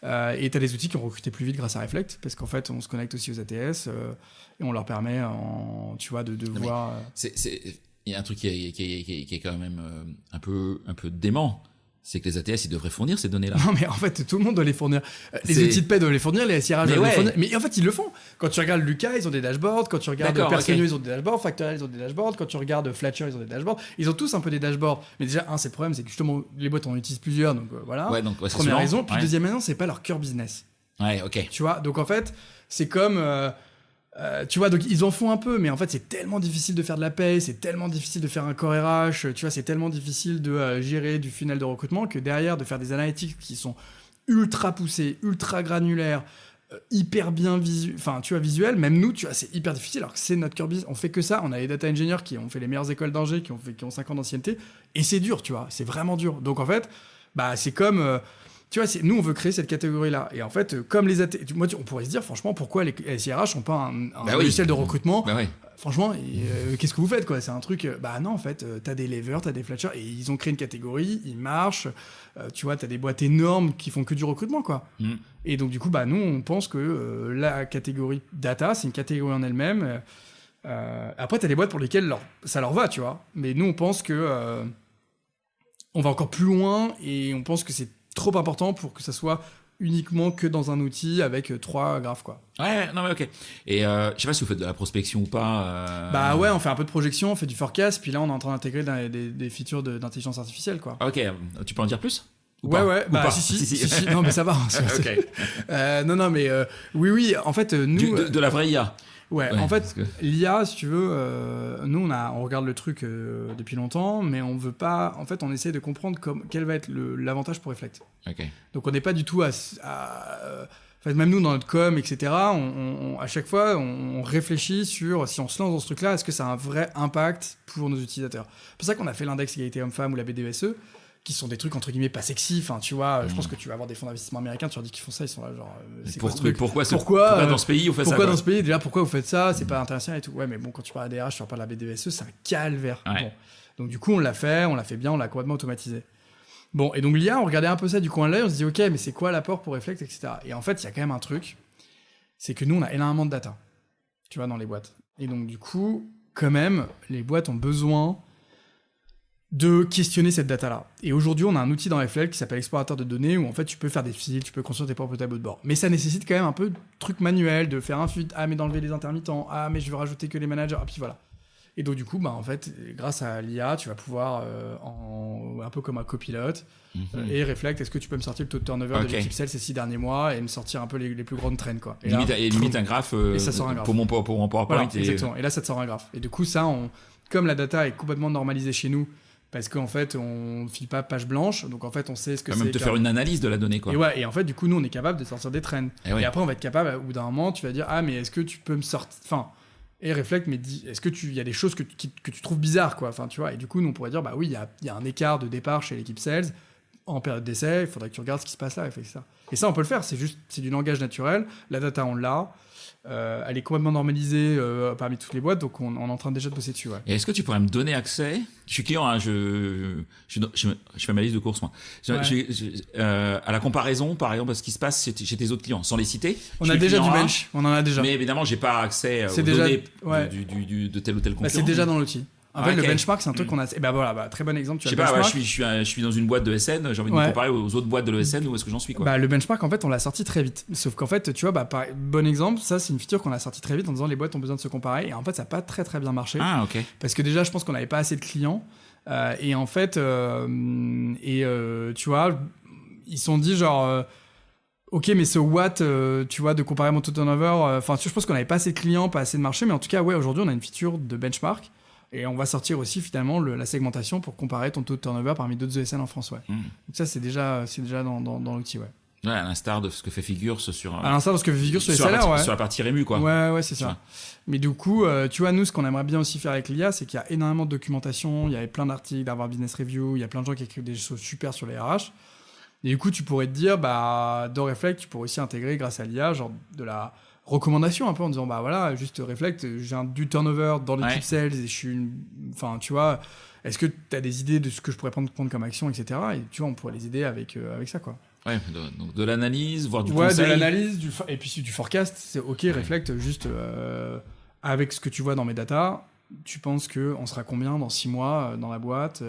Et tu as des outils qui ont recruté plus vite grâce à Reflect, parce qu'en fait, on se connecte aussi aux ATS et on leur permet, tu vois, de voir... Il y a un truc qui est quand même un peu dément. C'est que les ATS, ils devraient fournir ces données-là. Non, mais en fait, tout le monde doit les fournir. Les outils de paie doivent les fournir, les SIRH doivent les fournir. Mais en fait, ils le font. Quand tu regardes Lucas, ils ont des dashboards. Quand tu regardes Personio, ils ont des dashboards. Factorial, ils ont des dashboards. Quand tu regardes Fletcher, ils ont des dashboards. Ils ont tous un peu des dashboards. Mais déjà, c'est le problème, c'est que justement, les boîtes en utilisent plusieurs. Donc voilà. Première raison. Puis deuxième raison, c'est pas leur cœur business. Ouais, ok. Tu vois, donc en fait, c'est comme... tu vois, donc ils en font un peu, mais en fait, c'est tellement difficile de faire de la paye, c'est tellement difficile de faire un core RH, tu vois, c'est tellement difficile de gérer du funnel de recrutement que derrière, de faire des analytics qui sont ultra poussés, ultra granulaires, hyper bien visuels, même nous, tu vois, c'est hyper difficile, alors que c'est notre core business. On fait que ça, on a les data engineers qui ont fait les meilleures écoles d'ingé, qui ont 5 ans d'ancienneté, et c'est dur, tu vois, c'est vraiment dur. Donc en fait, c'est comme... tu vois, nous, on veut créer cette catégorie-là. Et en fait, comme les AT... Moi, on pourrait se dire, franchement, pourquoi les SIRH n'ont pas un logiciel de recrutement Franchement, qu'est-ce que vous faites, quoi ? C'est un truc... non, en fait, t'as des levers, t'as des fletchers, et ils ont créé une catégorie, ils marchent. Tu vois, t'as des boîtes énormes qui font que du recrutement, quoi. Et donc, du coup, nous, on pense que la catégorie data, c'est une catégorie en elle-même. Après, t'as des boîtes pour lesquelles ça leur va, tu vois. Mais nous, on pense que... on va encore plus loin, et on pense que c'est trop important pour que ça soit uniquement que dans un outil avec 3 graphes, quoi. Ouais, non mais ok. Et je sais pas si vous faites de la prospection ou pas. Ouais, on fait un peu de projection, on fait du forecast, puis là on est en train d'intégrer des features d'intelligence artificielle, quoi. Ok, tu peux en dire plus ? Ouais, bah si, non mais ça va. Okay. Non, mais oui, en fait, nous... De la vraie IA. Ouais, en fait, l'IA, si tu veux, nous, on regarde le truc depuis longtemps, mais on veut pas... En fait, on essaie de comprendre quel va être l'avantage pour Reflect. Okay. Donc, on n'est pas du tout en fait, même nous, dans notre com, etc., à chaque fois, on réfléchit sur si on se lance dans ce truc-là, est-ce que ça a un vrai impact pour nos utilisateurs. C'est pour ça qu'on a fait l'index égalité homme-femme ou la BDESE, qui sont des trucs entre guillemets pas sexy. Enfin, tu vois, je pense que tu vas avoir des fonds d'investissement américains, tu leur dis qu'ils font ça, ils sont là genre. Pourquoi dans ce pays vous faites ça? Pourquoi dans ce pays? Déjà, pourquoi vous faites ça? C'est pas intéressant et tout. Ouais, mais bon, quand tu parles à DRH, tu parles à la BDESE, c'est un calvaire. Ouais. Bon. Donc du coup, on l'a fait bien, on l'a complètement automatisé. Bon, et donc l'IA, on regardait un peu ça du coin de l'œil, on se dit ok, mais c'est quoi l'apport pour Reflect, etc. Et en fait, il y a quand même un truc, c'est que nous, on a énormément de data, tu vois, dans les boîtes. Et donc du coup, quand même, les boîtes ont besoin de questionner cette data-là. Et aujourd'hui, on a un outil dans Reflect qui s'appelle Explorateur de données, où en fait, tu peux faire des filtres, tu peux construire tes propres tableaux de bord. Mais ça nécessite quand même un peu de trucs manuels, de faire un filtre, mais d'enlever les intermittents, mais je veux rajouter que les managers, puis voilà. Et donc du coup, en fait, grâce à l'IA, tu vas pouvoir, un peu comme un copilote, et Reflect, est-ce que tu peux me sortir le taux de turnover de l'équipe sales ces 6 derniers mois et me sortir un peu les plus grandes trends, quoi. Et limite un graphe, et ça sort un graphe. pour mon PowerPoint. Voilà, exactement. Et là, ça te sort un graphe. Et du coup, ça, comme la data est complètement normalisée chez nous, parce qu'en fait, on file pas page blanche, donc en fait, on sait ce que c'est. Même te faire une analyse de la donnée, quoi. Et en fait, du coup, nous, on est capable de sortir des trends. Et après, on va être capable, au bout d'un moment, tu vas dire, mais est-ce que tu peux me sortir... Enfin, et Reflect, mais est-ce que il y a des choses que tu trouves bizarres, quoi. Enfin, tu vois. Et du coup, nous, on pourrait dire, oui, il y a un écart de départ chez l'équipe sales en période d'essai. Il faudrait que tu regardes ce qui se passe là. Et ça, on peut le faire. C'est du langage naturel. La data, on l'a. Elle est complètement normalisée parmi toutes les boîtes, donc on est en train déjà de bosser dessus. Ouais. Et est-ce que tu pourrais me donner accès? Je suis client, hein, je fais ma liste de courses, moi. À la comparaison, par exemple, ce qui se passe chez tes autres clients, sans les citer. On a déjà du bench, on en a déjà. Mais évidemment, j'ai pas accès aux données de tel ou tel concurrent. C'est déjà dans l'outil. En fait, le benchmark, c'est un truc qu'on a. Et voilà, très bon exemple. Je sais pas, je suis dans une boîte de SN, j'ai envie de me comparer aux autres boîtes de l'ESN, où est-ce que j'en suis, quoi. Le benchmark, en fait, on l'a sorti très vite. Sauf qu'en fait, tu vois, bon exemple, ça, c'est une feature qu'on a sorti très vite en disant les boîtes ont besoin de se comparer. Et en fait, ça n'a pas très très bien marché. Ah, ok. Parce que déjà, je pense qu'on n'avait pas assez de clients. Et en fait, tu vois, ils se sont dit genre. Ok, mais so what, tu vois, de comparer mon taux de turnover. Enfin, je pense qu'on n'avait pas assez de clients, pas assez de marché. Mais en tout cas, aujourd'hui, on a une feature de benchmark. Et on va sortir aussi finalement la segmentation pour comparer ton taux de turnover parmi d'autres ESN en France. Ouais. Donc ça, c'est déjà dans l'outil. Ouais. Ouais, à l'instar de ce que fait Figure sur. À l'instar de ce que fait Figure sur les salaires, sur la partie Rému, quoi. Ouais, c'est ça. Mais du coup, tu vois, nous, ce qu'on aimerait bien aussi faire avec l'IA, c'est qu'il y a énormément de documentation, il y avait plein d'articles, d'Harvard Business Review, il y a plein de gens qui écrivent des choses super sur les RH. Et du coup, tu pourrais te dire, dans Reflect, tu pourrais aussi intégrer, grâce à l'IA, genre de la recommandation un peu en disant voilà, juste Reflect, j'ai du turnover dans l'équipe sales et je suis enfin tu vois, est-ce que tu as des idées de ce que je pourrais prendre compte comme action, etc. Et tu vois, on pourrait les aider avec ça, quoi. Ouais, donc de l'analyse, voire du conseil. De l'analyse, et puis du forecast, c'est ok, Reflect, juste avec ce que tu vois dans mes datas, tu penses qu'on sera combien dans 6 mois dans la boîte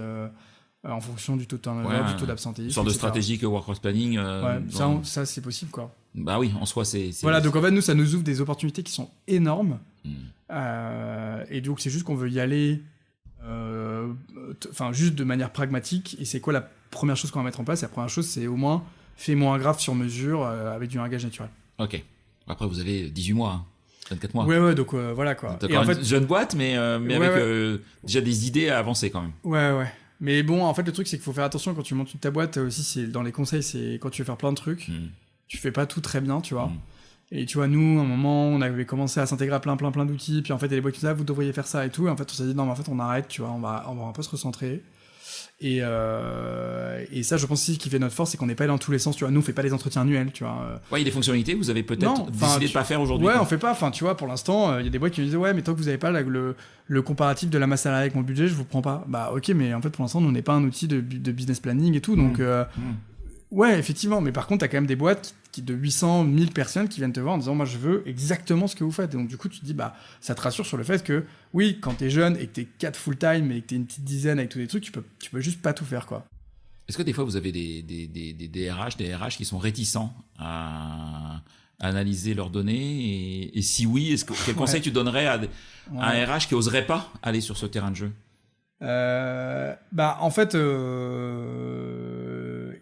en fonction du taux de turnover, du taux d'absentéisme, une sorte de stratégique workforce planning. Ça c'est possible, quoi. Bah oui, en soi, c'est... Voilà, donc en fait, nous, ça nous ouvre des opportunités qui sont énormes. Et donc, c'est juste qu'on veut y aller juste de manière pragmatique. Et c'est quoi la première chose qu'on va mettre en place? La première chose, c'est au moins, fais-moi un graphe sur mesure avec du langage naturel. Ok. Après, vous avez 18 mois, hein. 24 mois. Ouais, donc voilà, quoi. Donc, et en fait, une jeune boîte, mais avec déjà des idées à avancer, quand même. Ouais. Mais bon, en fait, le truc, c'est qu'il faut faire attention quand tu montes ta boîte aussi. C'est dans les conseils, c'est quand tu veux faire plein de trucs. Tu fais pas tout très bien, tu vois. Et tu vois, nous, à un moment, on avait commencé à s'intégrer à plein d'outils, puis en fait, il y a des boîtes qui disaient, vous devriez faire ça et tout, et en fait, on s'est dit, non, mais en fait, on arrête, tu vois, on va un peu se recentrer. Et ça, je pense aussi, ce qui fait notre force, c'est qu'on n'est pas allé dans tous les sens, tu vois. Nous, on fait pas les entretiens annuels, tu vois. Ouais, il y a des fonctionnalités, vous avez peut-être décidé de pas faire aujourd'hui. Ouais, on fait pas, enfin, tu vois, pour l'instant, il y a des boîtes qui nous disent, ouais, mais tant que vous avez pas le comparatif de la masse salariale avec mon budget, je vous prends pas. Bah, ok, mais en fait, pour l'instant, nous, on n'est pas un outil de business planning et tout, donc, ouais, effectivement, mais par contre, t'as quand même des boîtes qui de 800, 1000 personnes qui viennent te voir en disant, moi, je veux exactement ce que vous faites. Et donc, du coup, tu te dis, ça te rassure sur le fait que, oui, quand t'es jeune et que t'es 4 full-time et que t'es une petite dizaine avec tous les trucs, tu peux juste pas tout faire, quoi. Est-ce que des fois, vous avez des RH qui sont réticents à analyser leurs données et si oui, quel conseil tu donnerais à un RH qui oserait pas aller sur ce terrain de jeu? En fait,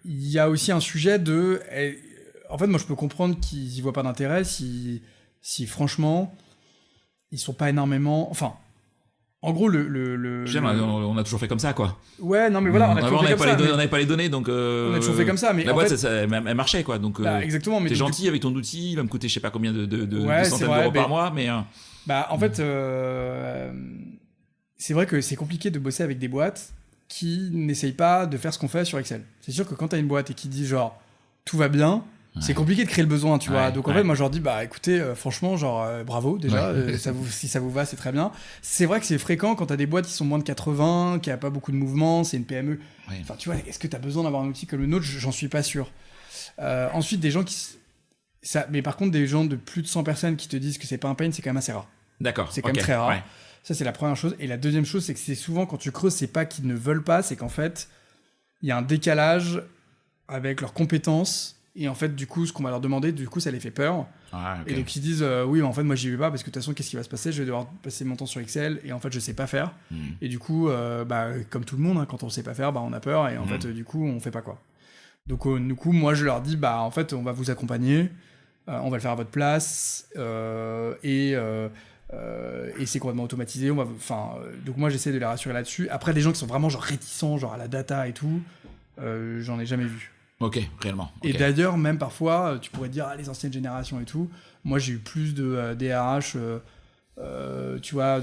il y a aussi un sujet de... En fait, moi, je peux comprendre qu'ils y voient pas d'intérêt si franchement, ils sont pas énormément... Enfin, en gros, on a toujours fait comme ça, quoi. Ouais, non, mais voilà, on a toujours fait comme ça. On n'avait pas les données, donc... on a toujours fait comme ça, mais la boîte, elle marchait, quoi. Donc, exactement. Mais t'es gentil avec ton outil, il va me coûter je sais pas combien de centaines d'euros par mois, mais... en fait, c'est vrai que c'est compliqué de bosser avec des boîtes qui n'essayent pas de faire ce qu'on fait sur Excel. C'est sûr que quand t'as une boîte et qui dit genre, tout va bien... C'est compliqué de créer le besoin, tu vois. Donc en fait, moi je leur dis, écoutez, franchement, bravo déjà, si ça vous va, c'est très bien. C'est vrai que c'est fréquent quand t'as des boîtes qui sont moins de 80, qui a pas beaucoup de mouvement, c'est une PME. Enfin, tu vois, est-ce que t'as besoin d'avoir un outil comme le nôtre? J'en suis pas sûr. Ensuite, des gens mais par contre, des gens de plus de 100 personnes qui te disent que c'est pas un pain, c'est quand même assez rare. D'accord. C'est quand même très rare. Ouais. Ça, c'est la première chose. Et la deuxième chose, c'est que c'est souvent quand tu creuses, c'est pas qu'ils ne veulent pas, c'est qu'en fait, il y a un décalage avec leurs compétences. Et en fait, du coup, ce qu'on va leur demander, du coup, ça les fait peur. Et donc, ils disent, oui, mais en fait, moi, j'y vais pas parce que de toute façon, qu'est-ce qui va se passer? Je vais devoir passer mon temps sur Excel et en fait, je sais pas faire. Et du coup, comme tout le monde, quand on sait pas faire, on a peur et en fait, du coup, on fait pas quoi. Donc, du coup, moi, je leur dis, en fait, on va vous accompagner, on va le faire à votre place et c'est complètement automatisé. Donc, moi, j'essaie de les rassurer là-dessus. Après, des gens qui sont vraiment réticents, à la data et tout, j'en ai jamais vu. Ok, réellement. Okay. Et d'ailleurs, même parfois, tu pourrais dire les anciennes générations et tout. Moi, j'ai eu plus de DRH, tu vois,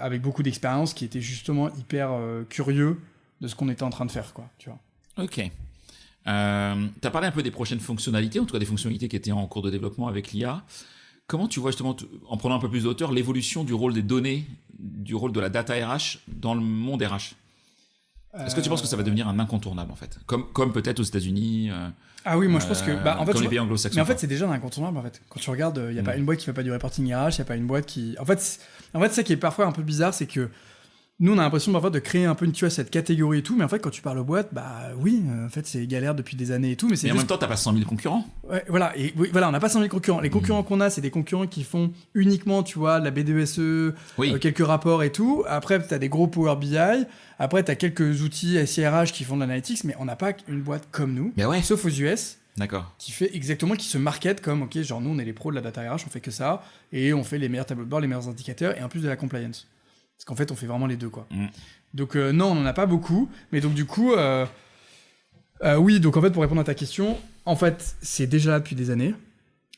avec beaucoup d'expérience, qui étaient justement hyper curieux de ce qu'on était en train de faire, quoi. Tu vois. Ok. T'as parlé un peu des prochaines fonctionnalités, en tout cas des fonctionnalités qui étaient en cours de développement avec l'IA. Comment tu vois justement, en prenant un peu plus de hauteur, l'évolution du rôle des données, du rôle de la data RH dans le monde RH? Est-ce que tu penses que ça va devenir un incontournable en fait, comme peut-être aux États-unis? Ah oui, moi je pense que en fait, comme les pays anglo-saxons. Mais en fait, c'est déjà un incontournable en fait. Quand tu regardes, il y a pas une boîte qui fait pas du reporting RH, il y a pas une boîte qui. En fait, ça qui est parfois un peu bizarre, c'est que nous on a l'impression parfois de créer un peu cette catégorie et tout, mais en fait quand tu parles aux boîtes, oui, en fait c'est galère depuis des années et tout, mais en même temps t'as pas 100 000 concurrents. Ouais, voilà, et oui, voilà, on n'a pas 100 000 concurrents. Les concurrents qu'on a, c'est des concurrents qui font uniquement, tu vois, de la BDSE, quelques rapports et tout. Après, t'as des gros Power BI. Après, t'as quelques outils SIRH qui font de l'analytics, mais on n'a pas une boîte comme nous, sauf aux US. D'accord. Qui se market comme, ok, genre nous on est les pros de la data RH, on fait que ça, et on fait les meilleurs tableaux de bord, les meilleurs indicateurs, et en plus de la compliance. Parce qu'en fait, on fait vraiment les deux, quoi. Donc, non, on n'en a pas beaucoup. Mais donc, du coup, oui, donc en fait, pour répondre à ta question, en fait, c'est déjà là depuis des années.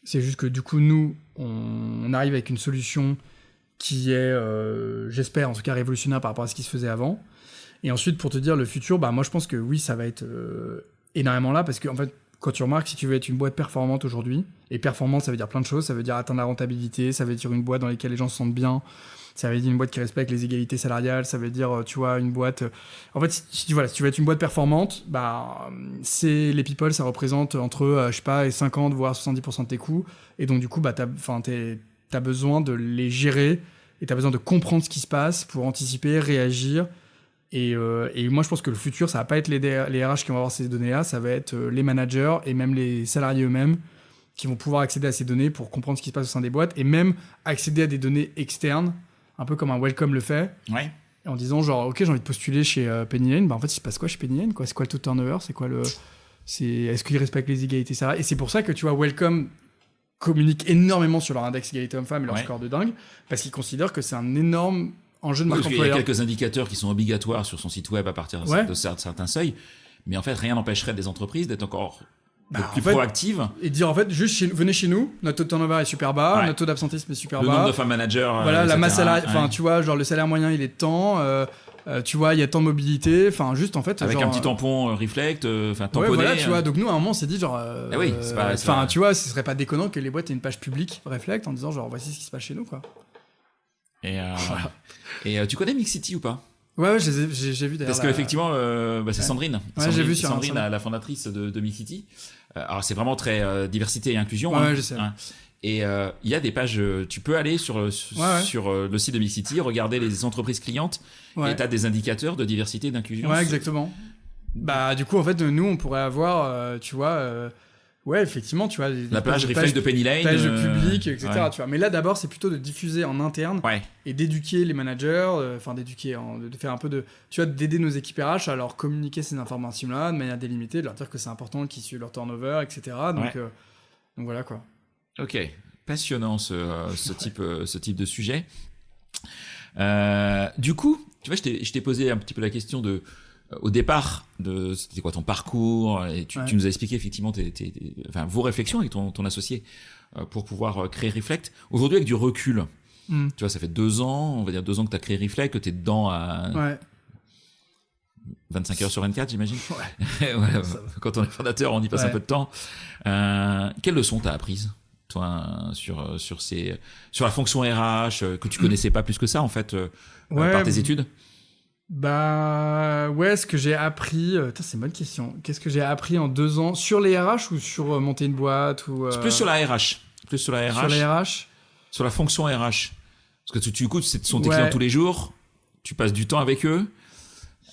C'est juste que, du coup, nous, on arrive avec une solution qui est, j'espère, en tout cas, révolutionnaire par rapport à ce qui se faisait avant. Et ensuite, pour te dire le futur, moi, je pense que oui, ça va être énormément là. Parce que, en fait, quand tu remarques, si tu veux être une boîte performante aujourd'hui, et performante, ça veut dire plein de choses. Ça veut dire atteindre la rentabilité, ça veut dire une boîte dans laquelle les gens se sentent bien. Ça veut dire une boîte qui respecte les égalités salariales, ça veut dire, tu vois, une boîte... En fait, si tu veux être une boîte performante, c'est les people, ça représente entre, je sais pas, 50 voire 70% de tes coûts. Et donc, du coup, t'as besoin de les gérer et t'as besoin de comprendre ce qui se passe pour anticiper, réagir. Et moi, je pense que le futur, ça va pas être les RH qui vont avoir ces données-là, ça va être les managers et même les salariés eux-mêmes qui vont pouvoir accéder à ces données pour comprendre ce qui se passe au sein des boîtes et même accéder à des données externes, un peu comme un Welcome le fait, en disant genre, ok, j'ai envie de postuler chez Penny Lane, en fait, il se passe quoi chez Penny Lane, quoi? C'est quoi le taux de turnover? Est-ce qu'ils respectent les égalités salariales? Et c'est pour ça que, tu vois, Welcome communique énormément sur leur index égalité homme-femme et leur score de dingue, parce qu'ils considèrent que c'est un énorme enjeu de marque employeur. Il y a quelques indicateurs qui sont obligatoires sur son site web à partir de certains seuils, mais en fait, rien n'empêcherait des entreprises d'être encore plus proactive. Et dire en fait, juste venez chez nous, notre taux de turnover est super bas, notre taux d'absentéisme est super bas. Le nombre de femmes managers. Voilà, la masse salariale, enfin, tu vois, genre le salaire moyen il est de temps, tu vois, il y a tant de mobilité, enfin, juste en fait. Avec un petit tampon reflect, tamponné. Ouais, voilà, tu vois, donc nous à un moment on s'est dit genre. Enfin, tu vois, ce serait pas déconnant que les boîtes aient une page publique reflect en disant genre voici ce qui se passe chez nous, quoi. Et tu connais Mixity ou pas? Ouais, j'ai vu d'ailleurs. Parce qu'effectivement, c'est Sandrine. J'ai vu sur Sandrine, la fondatrice de Mixity. Alors, c'est vraiment très diversité et inclusion. Ouais, je sais. Et il y a des pages, tu peux aller sur le site de Mixity, regarder les entreprises clientes, et tu as des indicateurs de diversité et d'inclusion. Ouais, exactement. Du coup, en fait, nous, on pourrait avoir, tu vois, Ouais, effectivement, tu vois. La page refresh de Penny Lane. Page publique, etc. Tu vois. Mais là, d'abord, c'est plutôt de diffuser en interne et d'éduquer les managers, de faire un peu de. Tu vois, d'aider nos équipes RH à leur communiquer ces informations-là de manière délimitée, de leur dire que c'est important qu'ils suivent leur turnover, etc. Donc voilà quoi. Ok, passionnant ce type de sujet. Du coup, tu vois, je t'ai posé un petit peu la question au départ, c'était quoi ton parcours, et tu nous as expliqué effectivement vos réflexions avec ton associé pour pouvoir créer Reflect. Aujourd'hui, avec du recul, tu vois, ça fait 2 ans, on va dire 2 ans que tu as créé Reflect, que tu es dedans à 25 heures sur 24, j'imagine. Ouais. Voilà, quand on est fondateur, on y passe un peu de temps. Quelles leçons tu as apprises, toi, sur la fonction RH, que tu connaissais pas plus que ça, en fait, par tes études? Ce que j'ai appris... c'est une bonne question. Qu'est-ce que j'ai appris en 2 ans sur les RH ou sur monter une boîte ou, C'est plus sur la RH. Sur les RH. Sur la fonction RH. Parce que tu écoutes, ce sont tes clients tous les jours. Tu passes du temps avec eux.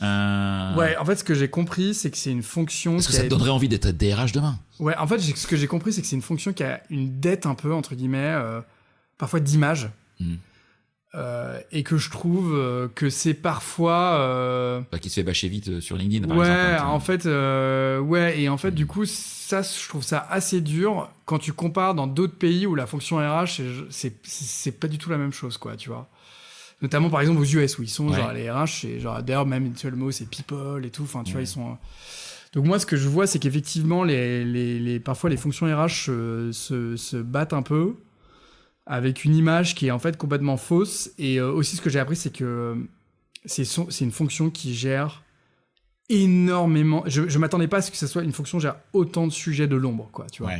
En fait, ce que j'ai compris, c'est que c'est une fonction... Est-ce que ça te donnerait envie d'être DRH demain? Ouais, en fait, ce que j'ai compris, c'est que c'est une fonction qui a une dette un peu, entre guillemets, parfois d'image. Et que je trouve que c'est parfois... qui se fait bâcher vite sur LinkedIn, par exemple. Et en fait, du coup, ça, je trouve ça assez dur quand tu compares dans d'autres pays où la fonction RH, c'est pas du tout la même chose, quoi, tu vois. Notamment, par exemple, aux US, où ils sont, genre, les RH, c'est genre, d'ailleurs, même le mot, c'est people et tout, enfin, tu vois, ils sont... Donc moi, ce que je vois, c'est qu'effectivement, parfois, les fonctions RH se battent un peu avec une image qui est en fait complètement fausse. Et aussi, ce que j'ai appris, c'est que c'est une fonction qui gère énormément... Je m'attendais pas à ce que ce soit une fonction qui gère autant de sujets de l'ombre, quoi, tu vois.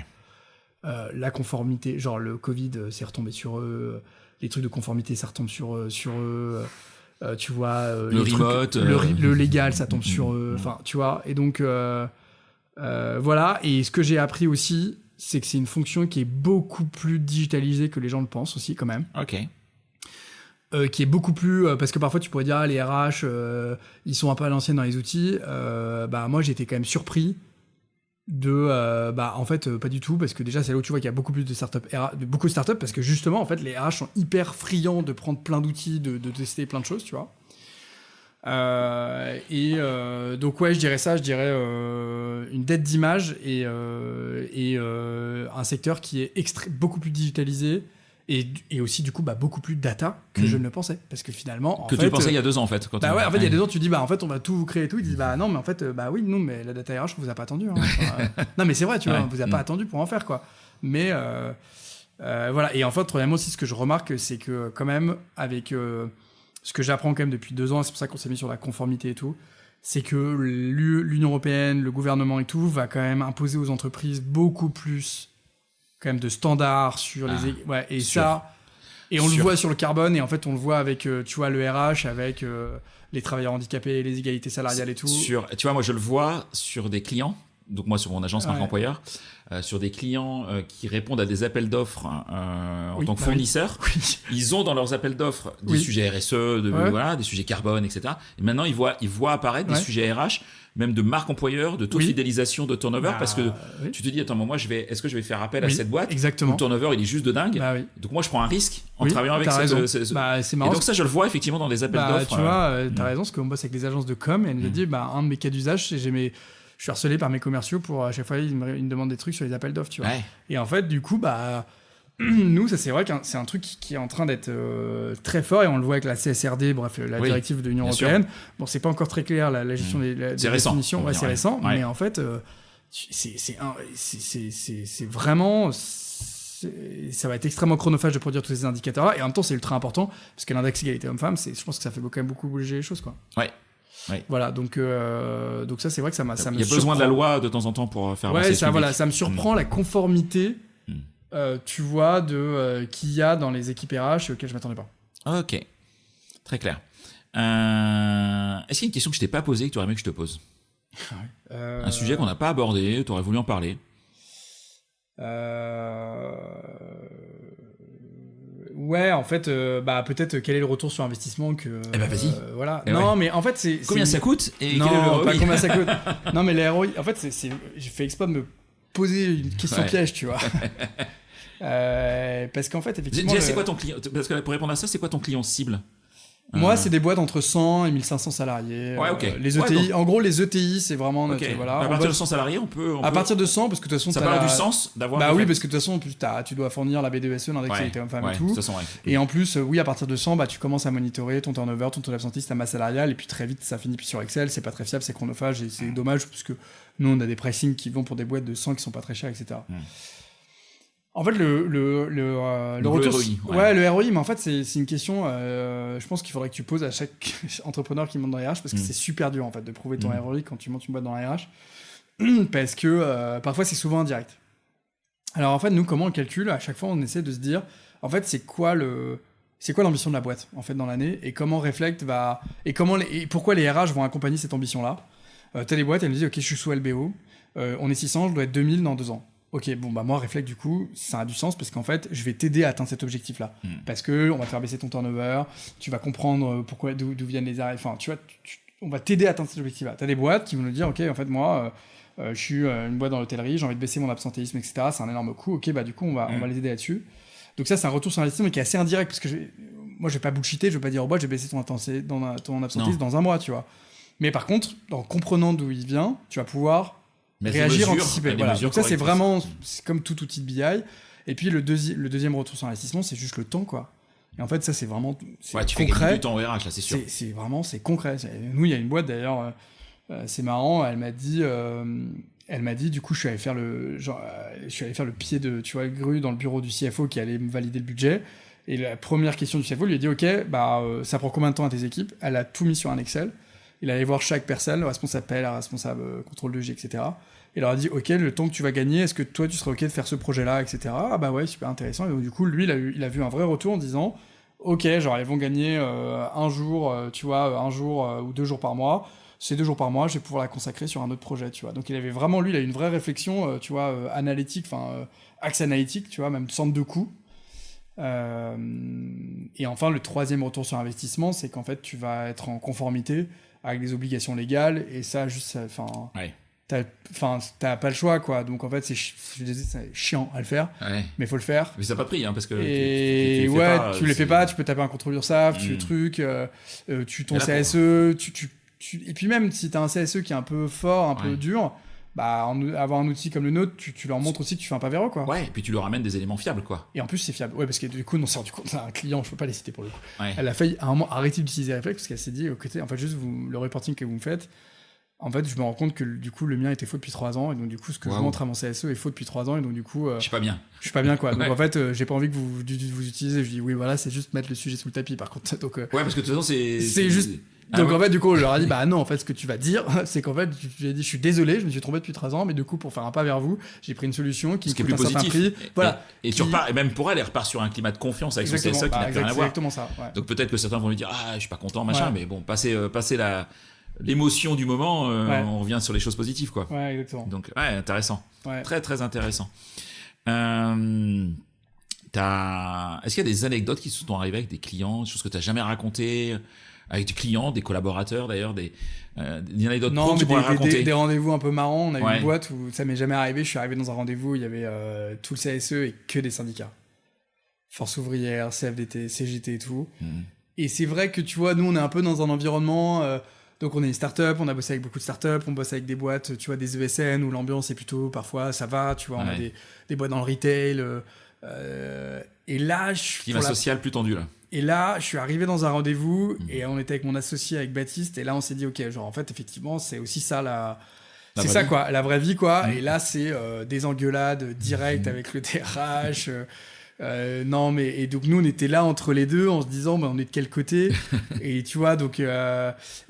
La conformité, genre le Covid, c'est retombé sur eux. Les trucs de conformité, ça retombe sur eux. Tu vois... le remote... le légal, ça tombe sur eux. Enfin, tu vois. Et donc, voilà. Et ce que j'ai appris aussi... c'est que c'est une fonction qui est beaucoup plus digitalisée que les gens le pensent aussi, quand même. Ok. Qui est beaucoup plus... parce que parfois, tu pourrais dire, les RH, ils sont un peu à l'ancienne dans les outils. Moi, j'ai été quand même surpris en fait, pas du tout, parce que déjà, c'est là où tu vois qu'il y a beaucoup plus de startups, beaucoup de startups, parce que justement, en fait, les RH sont hyper friands de prendre plein d'outils, de tester plein de choses, tu vois. Donc je dirais une dette d'image et un secteur qui est beaucoup plus digitalisé et aussi du coup beaucoup plus data que je ne le pensais, parce que finalement tu pensais il y a 2 ans en fait quand il y a 2 ans tu dis en fait on va tout créer et tout, ils disent non mais en fait oui non mais la data RH on vous a pas attendu non mais c'est vrai tu vois on vous a pas attendu pour en faire quoi, mais voilà. Et en fait troisièmement aussi, ce que je remarque, c'est que quand même avec ce que j'apprends quand même depuis 2 ans, c'est pour ça qu'on s'est mis sur la conformité et tout, c'est que l'Union européenne, le gouvernement et tout, va quand même imposer aux entreprises beaucoup plus quand même de standards sur les... Et on le voit sur le carbone, et en fait on le voit avec, tu vois, le RH, avec les travailleurs handicapés, les égalités salariales et tout. Tu vois, moi je le vois sur des clients, donc moi sur mon agence Marc Employeur, sur des clients qui répondent à des appels d'offres en tant que fournisseurs. Ils ont dans leurs appels d'offres des sujets RSE, des sujets carbone, etc. Et maintenant ils voient apparaître des sujets RH, même de marque employeur, de taux de fidélisation, de turnover, parce que tu te dis, attends, moi est-ce que je vais faire appel à cette boîte? Exactement. Le turnover il est juste de dingue. Donc moi je prends un risque en travaillant avec c'est marrant. Et donc ça je le vois effectivement dans des appels d'offres. Tu vois, t'as raison, parce qu'on bosse avec des agences de com, et elle nous a dit, un de mes cas d'usage, c'est je suis harcelé par mes commerciaux pour à chaque fois ils me demandent des trucs sur les appels d'offres, tu vois. Et en fait, du coup, nous, ça c'est vrai que c'est un truc qui est en train d'être très fort, et on le voit avec la CSRD, bref, la directive de l'Union européenne. Bon, c'est pas encore très clair la gestion des définitions. C'est récent, mais en fait, c'est vraiment, ça va être extrêmement chronophage de produire tous ces indicateurs-là, et en même temps, c'est ultra important parce que l'index égalité homme-femme, je pense que ça fait quand même beaucoup bouger les choses, quoi. Voilà, donc ça c'est vrai que ça me surprend. Il y a besoin de la loi de temps en temps pour faire avancer ça me surprend la conformité tu vois qu'il y a dans les équipes RH, auxquelles je m'attendais pas. Ok, très clair. Est-ce qu'il y a une question que je t'ai pas posée que tu aurais aimé que je te pose? Un sujet qu'on n'a pas abordé, tu aurais voulu en parler? Ouais, en fait, peut-être quel est le retour sur investissement que... vas-y. Voilà. Mais en fait, c'est... Combien ça coûte et non, quel est le ROI? pas combien ça coûte. Non, mais les ROI, en fait, j'ai fait exprès de me poser une question piège, tu vois. Parce qu'en fait, effectivement... Déjà, c'est quoi ton client? Parce que pour répondre à ça, c'est quoi ton client cible? Moi, c'est des boîtes entre 100 et 1500 salariés. Ouais, ok. Les ETI, en gros, les ETI, c'est vraiment notre... Voilà, à partir de 100 salariés, on peut... À partir de 100, parce que de toute façon... Ça paraît du sens d'avoir... Bah oui, parce que de toute façon, tu dois fournir la BDESE, l'index qualité homme-femme et tout. Et en plus, oui, à partir de 100, tu commences à monitorer ton turnover, ton taux d'absentéisme, ta masse salariale, et puis très vite, ça finit sur Excel, c'est pas très fiable, c'est chronophage, et c'est dommage, parce que nous, on a des pricing qui vont pour des boîtes de 100 qui sont pas très chères, etc. En fait, le retour... ROI, le ROI, mais en fait, c'est une question, je pense qu'il faudrait que tu poses à chaque entrepreneur qui monte dans les RH, parce que c'est super dur, en fait, de prouver ton ROI quand tu montes une boîte dans les RH, parce que parfois, c'est souvent indirect. Alors, en fait, nous, comment on calcule? À chaque fois, on essaie de se dire, en fait, c'est quoi l'ambition de la boîte, en fait, dans l'année, et comment Reflect va... Et pourquoi les RH vont accompagner cette ambition-là. T'as des boîtes, elles me disent, OK, je suis sous LBO, on est 600, je dois être 2000 dans 2 ans. Ok, bon, moi, Reflect, du coup, ça a du sens parce qu'en fait, je vais t'aider à atteindre cet objectif-là. Parce que on va faire baisser ton turnover, tu vas comprendre d'où viennent les arrêts. Enfin, tu vois, on va t'aider à atteindre cet objectif-là. T'as des boîtes qui vont nous dire, ok, en fait, moi, je suis une boîte dans l'hôtellerie, j'ai envie de baisser mon absentéisme, etc. C'est un énorme coût. Ok, du coup, on va les aider là-dessus. Donc ça, c'est un retour sur investissement, mais qui est assez indirect parce que moi, je vais pas bullshiter, je vais pas dire aux boîtes, j'ai baissé ton absentéisme dans 1 mois, tu vois. Mais par contre, en comprenant d'où il vient, tu vas pouvoir réagir, anticiper. Voilà. Donc ça, c'est vraiment, c'est comme tout outil de BI. Et puis le deuxième retour sur investissement, c'est juste le temps, quoi. Et en fait, ça, c'est vraiment tu concret. fais gagner du temps au RH, là, c'est sûr. C'est concret. Nous, il y a une boîte d'ailleurs, c'est marrant. Elle m'a dit, du coup, je suis allé faire le pied de, tu vois, grue dans le bureau du CFO qui allait me valider le budget. Et la première question du CFO lui a dit, ok, ça prend combien de temps à tes équipes? Elle a tout mis sur un Excel. Il allait voir chaque personne, le responsable paie, la responsable contrôle de G, etc. Il leur a dit, ok, le temps que tu vas gagner, est-ce que toi, tu serais ok de faire ce projet-là, etc. Ah bah ouais, super intéressant. Et donc, du coup, lui, il a vu un vrai retour en disant, ok, genre, ils vont gagner un jour, un jour ou 2 jours par mois. Ces 2 jours par mois, je vais pouvoir la consacrer sur un autre projet, tu vois. Donc, il avait vraiment, lui, il a eu une vraie réflexion, analytique, axe analytique, tu vois, même centre de coût. Et enfin, le troisième retour sur investissement, c'est qu'en fait, tu vas être en conformité avec des obligations légales, et ça, juste, t'as pas le choix, quoi. Donc, en fait, c'est chiant à le faire, mais faut le faire. Mais ça n'a pas pris, parce que... tu les fais pas, tu peux taper un contrôle URSSAF, tu ton CSE, et puis même si t'as un CSE qui est un peu fort, un peu dur, avoir un outil comme le nôtre, tu leur montres aussi que tu fais un pas vers eux, quoi. Ouais, et puis tu leur amènes des éléments fiables, quoi. Et en plus, c'est fiable. Ouais, parce que du coup, on s'est rendu compte, c'est un client, je peux pas les citer pour le coup. Elle a failli à un moment arrêter d'utiliser Reflect parce qu'elle s'est dit, écoutez, en fait, juste le reporting que vous me faites, en fait, je me rends compte que du coup, le mien était faux depuis 3 ans, et donc du coup, ce que je montre à mon CSE est faux depuis 3 ans, et donc du coup... je suis pas bien. Je suis pas bien, quoi. Donc en fait, j'ai pas envie que vous utilisez. Je dis, oui, voilà, c'est juste mettre le sujet sous le tapis, par contre. Donc, ouais, parce que de toute façon, c'est juste... Donc en fait, du coup, on leur a dit, non, en fait, ce que tu vas dire, c'est qu'en fait, j'ai dit, je suis désolé, je me suis trompé depuis 3 ans, mais du coup, pour faire un pas vers vous, j'ai pris une solution qui coûte un certain prix. Voilà. Et tu repars, et même pour elle repart sur un climat de confiance avec son CSE qui n'a plus rien à voir. Exactement ça. Ouais. Donc peut-être que certains vont lui dire, je suis pas content, machin, mais bon, passer l'émotion du moment, on revient sur les choses positives, quoi. Ouais, exactement. Donc, intéressant. Ouais. Très, très intéressant. Est-ce qu'il y a des anecdotes qui se sont arrivées avec des clients, des choses que tu n'as jamais racontées avec des clients, des collaborateurs d'ailleurs, des anecdotes non, mais que tu pourrais raconter? Des rendez-vous un peu marrants. On a eu une boîte où ça m'est jamais arrivé. Je suis arrivé dans un rendez-vous où il y avait tout le CSE et que des syndicats. Force ouvrière, CFDT, CGT et tout. Et c'est vrai que tu vois, nous on est un peu dans un environnement... donc on est une start-up, on a bossé avec beaucoup de start-up, on bosse avec des boîtes, tu vois, des ESN où l'ambiance est plutôt, parfois, ça va, tu vois, on a des boîtes dans le retail. Et là... Climat social plus tendu, là. Et là, je suis arrivé dans un rendez-vous et on était avec mon associé, avec Baptiste, et là on s'est dit, ok, genre en fait, effectivement, c'est aussi ça c'est ça, quoi, la vraie vie, quoi. Et là, c'est des engueulades directes avec le DRH. Non, mais et donc nous on était là entre les deux en se disant on est de quel côté et tu vois donc et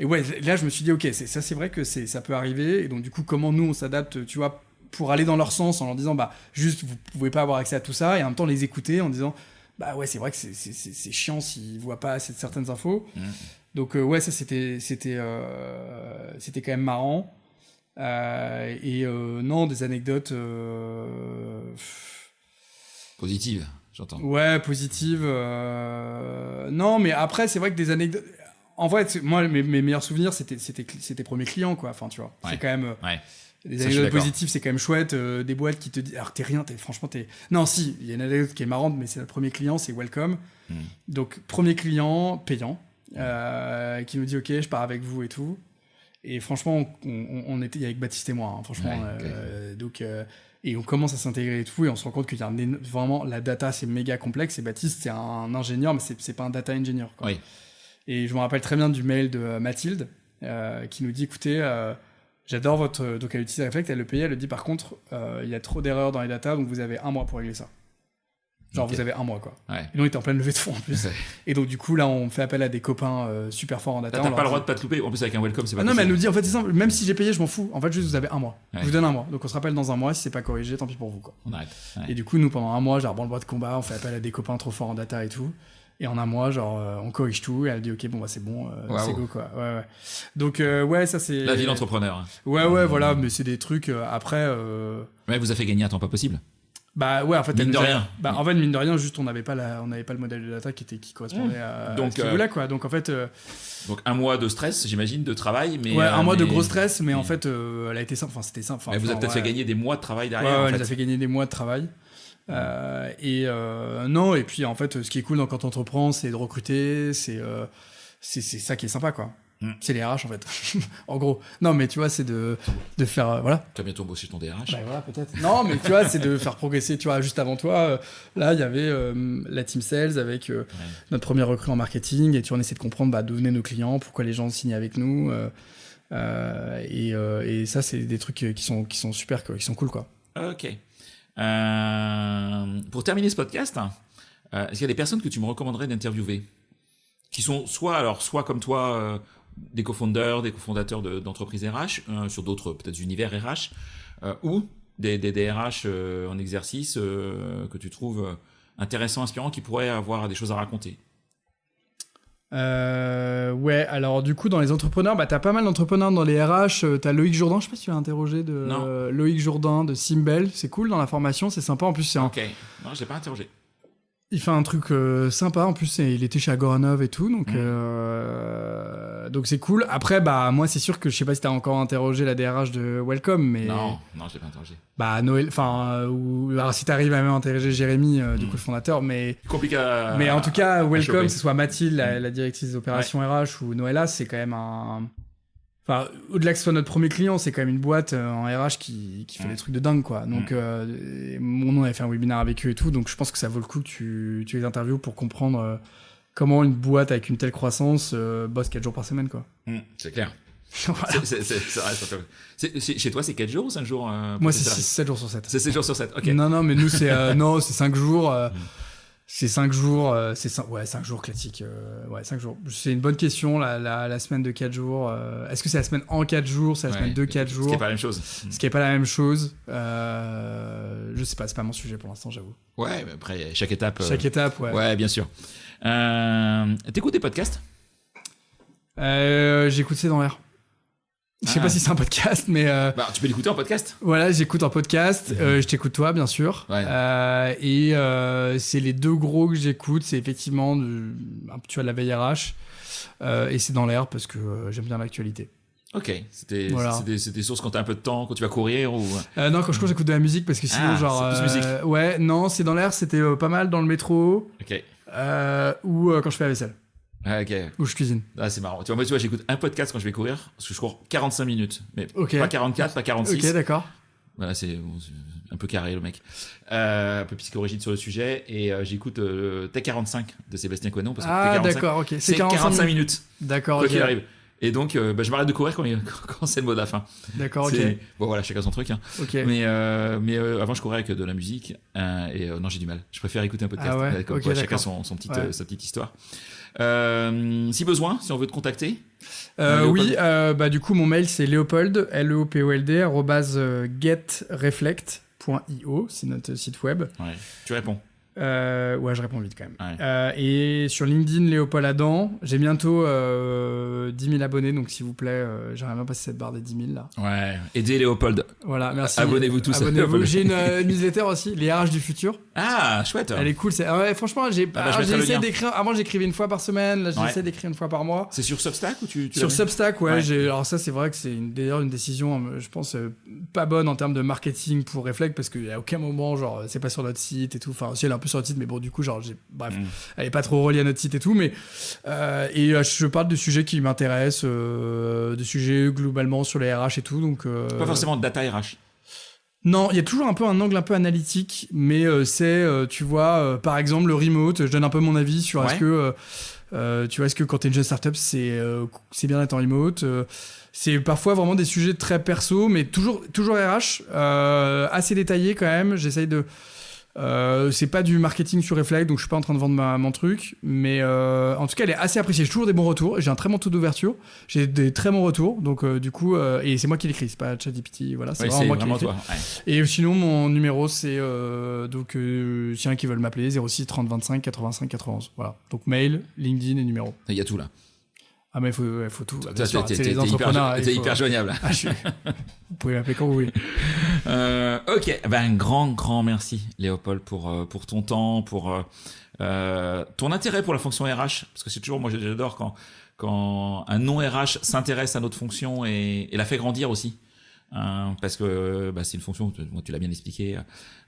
ouais, là je me suis dit ok, c'est vrai que ça peut arriver, et donc du coup comment nous on s'adapte, tu vois, pour aller dans leur sens en leur disant juste vous pouvez pas avoir accès à tout ça, et en même temps les écouter en disant ouais, c'est vrai que c'est chiant s'ils voient pas certaines infos. Donc ouais, ça c'était quand même marrant. Non, des anecdotes positives, j'entends. Ouais, positives. Non, mais après, c'est vrai que des anecdotes... En vrai, moi, mes meilleurs souvenirs, c'était premiers clients, quoi. Enfin, tu vois, c'est quand même... Des anecdotes positives, c'est quand même chouette. Des boîtes qui te disent... Alors, franchement, t'es... Non, si, il y a une anecdote qui est marrante, mais c'est le premier client, c'est Welcome. Donc, premier client payant, qui nous dit « Ok, je pars avec vous et tout ». Et franchement, on était avec Baptiste et moi, hein, franchement. Donc, et on commence à s'intégrer et tout, et on se rend compte qu'il y a vraiment... La data, c'est méga complexe, et Baptiste, c'est un ingénieur, mais c'est pas un data engineer, quoi. Oui. Et je me rappelle très bien du mail de Mathilde, qui nous dit « Écoutez... j'adore votre... » Donc, elle utilise Reflect, elle le paye, elle le dit « Par contre, il y a trop d'erreurs dans les datas, donc vous avez 1 mois pour régler ça. » Genre, vous avez 1 mois, quoi. Ouais. Et nous, on était en pleine levée de fonds, en plus. Et donc, du coup, là, on fait appel à des copains super forts en data. T'as pas le droit de pas te louper. En plus, avec un Welcome, c'est pas possible. Non, mais elle nous dit, en fait, c'est simple. Même si j'ai payé, je m'en fous. En fait, juste, vous avez 1 mois. Je vous donne 1 mois. Donc, on se rappelle dans 1 mois. Si c'est pas corrigé, tant pis pour vous, quoi. On arrête. Et du coup, nous, pendant 1 mois, genre, branle-bas de combat, on fait appel à des copains trop forts en data et tout. Et en 1 mois, genre, on corrige tout. Et elle dit, OK, bon, bah, c'est bon, c'est go, quoi. Ouais. Donc, ouais, ça, c'est. La vie d'entrepreneur. Ouais, voilà. Mais c'est des trucs, après. Ouais, vous a fait gagner un temps pas possible. Bah ouais, en fait, mine de rien. En fait, mine de rien, juste on n'avait pas le modèle de data qui correspondait à ce qu'il voulait, quoi. Donc en fait. Donc 1 mois de stress, j'imagine, de travail, mais. Ouais, 1 mois de gros stress, mais en fait, elle a été simple. Enfin, c'était simple. Mais vous avez peut-être fait gagner des mois de travail derrière. Ouais, en fait. Elle nous a fait gagner des mois de travail. Non, et puis en fait, ce qui est cool quand on entreprend, c'est de recruter, c'est ça qui est sympa, quoi. C'est les RH en fait. En gros. Non, mais tu vois, c'est de faire. Voilà. Tu vas bientôt bosser ton DRH. Bah voilà, peut-être. Non, mais tu vois, c'est de faire progresser. Tu vois, juste avant toi, là, il y avait la team sales avec notre premier recrue en marketing. Et tu vois, on essaie de comprendre d'où venaient nos clients, pourquoi les gens signent avec nous. Et ça, c'est des trucs qui sont super, qui sont cool, quoi. Ok. Pour terminer ce podcast, est-ce qu'il y a des personnes que tu me recommanderais d'interviewer qui sont soit comme toi, des cofondateurs d'entreprises RH, sur d'autres peut-être univers RH, ou des RH en exercice que tu trouves intéressants, inspirants, qui pourraient avoir des choses à raconter? Ouais, alors du coup dans les entrepreneurs, t'as pas mal d'entrepreneurs dans les RH. T'as Loïc Jourdain, je sais pas si tu l'as interrogé, Loïc Jourdain de Simbel, c'est cool dans la formation, c'est sympa, en plus c'est Ok, non je l'ai pas interrogé. Il fait un truc sympa, en plus il était chez Agoranov et tout, donc c'est cool. Après, moi c'est sûr que je sais pas si t'as encore interrogé la DRH de Welcome, mais... Non, je l'ai pas interrogé. Noël, alors si t'arrives à même interroger Jérémy, du coup le fondateur, mais... Compliqué à... Mais en tout cas, Welcome, que ce soit Mathilde, la directrice des opérations RH, ou Noëlla, c'est quand même un... Enfin, au-delà que ce soit notre premier client, c'est quand même une boîte en RH qui fait des trucs de dingue, quoi. Donc, on avait fait un webinaire avec eux et tout, donc je pense que ça vaut le coup que tu les interviews pour comprendre comment une boîte avec une telle croissance bosse 4 jours par semaine, quoi. C'est clair. Voilà. Chez toi, c'est 4 jours ou 5 jours Moi, c'est 7 jours sur 7. C'est 7 jours sur 7, ok. Non, mais nous, c'est 5 jours. C'est 5 jours, 5 jours classiques. 5 jours. C'est une bonne question, la semaine de 4 jours. Est-ce que c'est la semaine en 4 jours, c'est la semaine de 4 jours? Ce qui n'est pas la même chose. Ce qui n'est pas la même chose. Je sais pas, c'est pas mon sujet pour l'instant, j'avoue. Ouais, mais après, chaque étape. Ouais. Ouais, bien sûr. T'écoutes des podcasts? J'écoute C'est dans l'air. Je sais pas si c'est un podcast, mais... tu peux l'écouter en podcast. Voilà, j'écoute en podcast. Je t'écoute toi, bien sûr. Ouais. C'est les 2 gros que j'écoute. C'est effectivement, tu vois, de la veille RH. Et C'est dans l'air parce que j'aime bien l'actualité. Ok. C'est des sources quand t'as un peu de temps, quand tu vas courir ou... Non, quand je cours, j'écoute de la musique parce que sinon, c'est plus musique. Ouais, non, C'est dans l'air, c'était pas mal dans le métro. Ok. Ou quand je fais la vaisselle. Ah, ok. Ou je cuisine. Ah, c'est marrant. Tu vois, j'écoute un podcast quand je vais courir, parce que je cours 45 minutes. Mais pas 44, pas 46. Ok, d'accord. Voilà, c'est un peu carré, le mec. Un peu psychorigide sur le sujet. Et j'écoute T45 de Sébastien Coenon. Parce que T45, d'accord, ok. C'est 45 minutes. D'accord, quoi qu'il arrive. Et donc, je m'arrête de courir quand c'est le mot de la fin. D'accord, ok. Bon, voilà, chacun son truc. Hein. Ok. Mais avant, je courais avec de la musique. Non, j'ai du mal. Je préfère écouter un podcast. Ah ouais, okay, chacun sa petite histoire. Si besoin, si on veut te contacter. Oui, du coup, mon mail, c'est Léopold, @getreflect.io, c'est notre site web. Ouais. Tu réponds. Ouais, je réponds vite quand même. Ouais. Et sur LinkedIn, Léopold Adam, j'ai bientôt 10 000 abonnés, donc s'il vous plaît, j'aimerais bien passer cette barre des 10 000 là. Ouais, aidez Léopold. Voilà, merci. Abonnez-vous tous. Abonnez-vous. J'ai une newsletter aussi, les RH du futur. Ah, chouette. Elle est cool. Ouais, franchement, j'ai essayé d'écrire. Avant, j'écrivais une fois par semaine. Là, j'essaie d'écrire une fois par mois. C'est sur Substack ou tu Sur Substack, ouais. Alors ça, c'est vrai que c'est d'ailleurs une décision, je pense, pas bonne en termes de marketing pour Reflect, parce qu'il y a aucun moment, genre, c'est pas sur notre site et tout. Enfin, aussi, elle est un peu sur le site, mais bon, du coup, genre, bref, elle est pas trop reliée à notre site et tout. Mais je parle de sujets qui m'intéressent, de sujets globalement sur les RH et tout. Donc pas forcément de data RH. Non, il y a toujours un peu un angle un peu analytique, mais tu vois, par exemple, le remote, je donne un peu mon avis sur est-ce que, tu vois, est-ce que quand t'es une jeune startup, c'est bien d'être en remote. C'est parfois vraiment des sujets très perso, mais toujours RH, assez détaillés quand même. J'essaye de... c'est pas du marketing sur Reflect, donc je suis pas en train de vendre mon truc, mais en tout cas elle est assez appréciée. J'ai toujours des bons retours, j'ai un très bon taux d'ouverture, j'ai des très bons retours, donc du coup et c'est moi qui l'écris, c'est pas ChatGPT, voilà, c'est vraiment moi qui l'écris. Ouais. Et sinon mon numéro c'est donc s'il y en a qui veulent m'appeler 06 30 25 85 91, voilà, donc mail, LinkedIn et numéro. Il y a tout là. Ah mais il faut tout. C'est les entrepreneurs. T'es hyper joignable. Vous pouvez m'appeler quand vous voulez. Ok, un grand merci Léopold pour ton temps, pour ton intérêt pour la fonction RH, parce que c'est toujours, moi j'adore quand un non RH s'intéresse à notre fonction et la fait grandir aussi. Parce que c'est une fonction, tu l'as bien expliqué,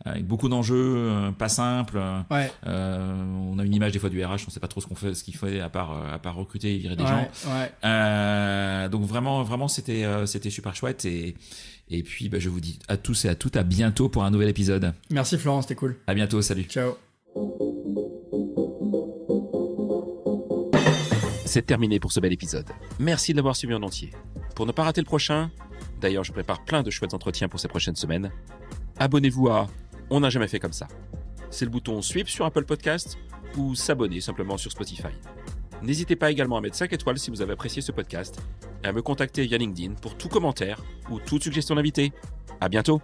avec beaucoup d'enjeux, pas simple. Ouais. On a une image des fois du RH, on sait pas trop ce qu'il fait à part recruter et virer des gens. Ouais. Donc vraiment c'était super chouette et puis je vous dis à tous et à toutes à bientôt pour un nouvel épisode. Merci Florent, c'était cool. À bientôt, salut. Ciao. C'est terminé pour ce bel épisode. Merci de l'avoir suivi en entier. Pour ne pas rater le prochain, d'ailleurs je prépare plein de chouettes entretiens pour ces prochaines semaines, abonnez-vous à On n'a jamais fait comme ça. C'est le bouton Suivre sur Apple Podcast ou s'abonner simplement sur Spotify. N'hésitez pas également à mettre 5 étoiles si vous avez apprécié ce podcast et à me contacter via LinkedIn pour tout commentaire ou toute suggestion d'invité. À bientôt!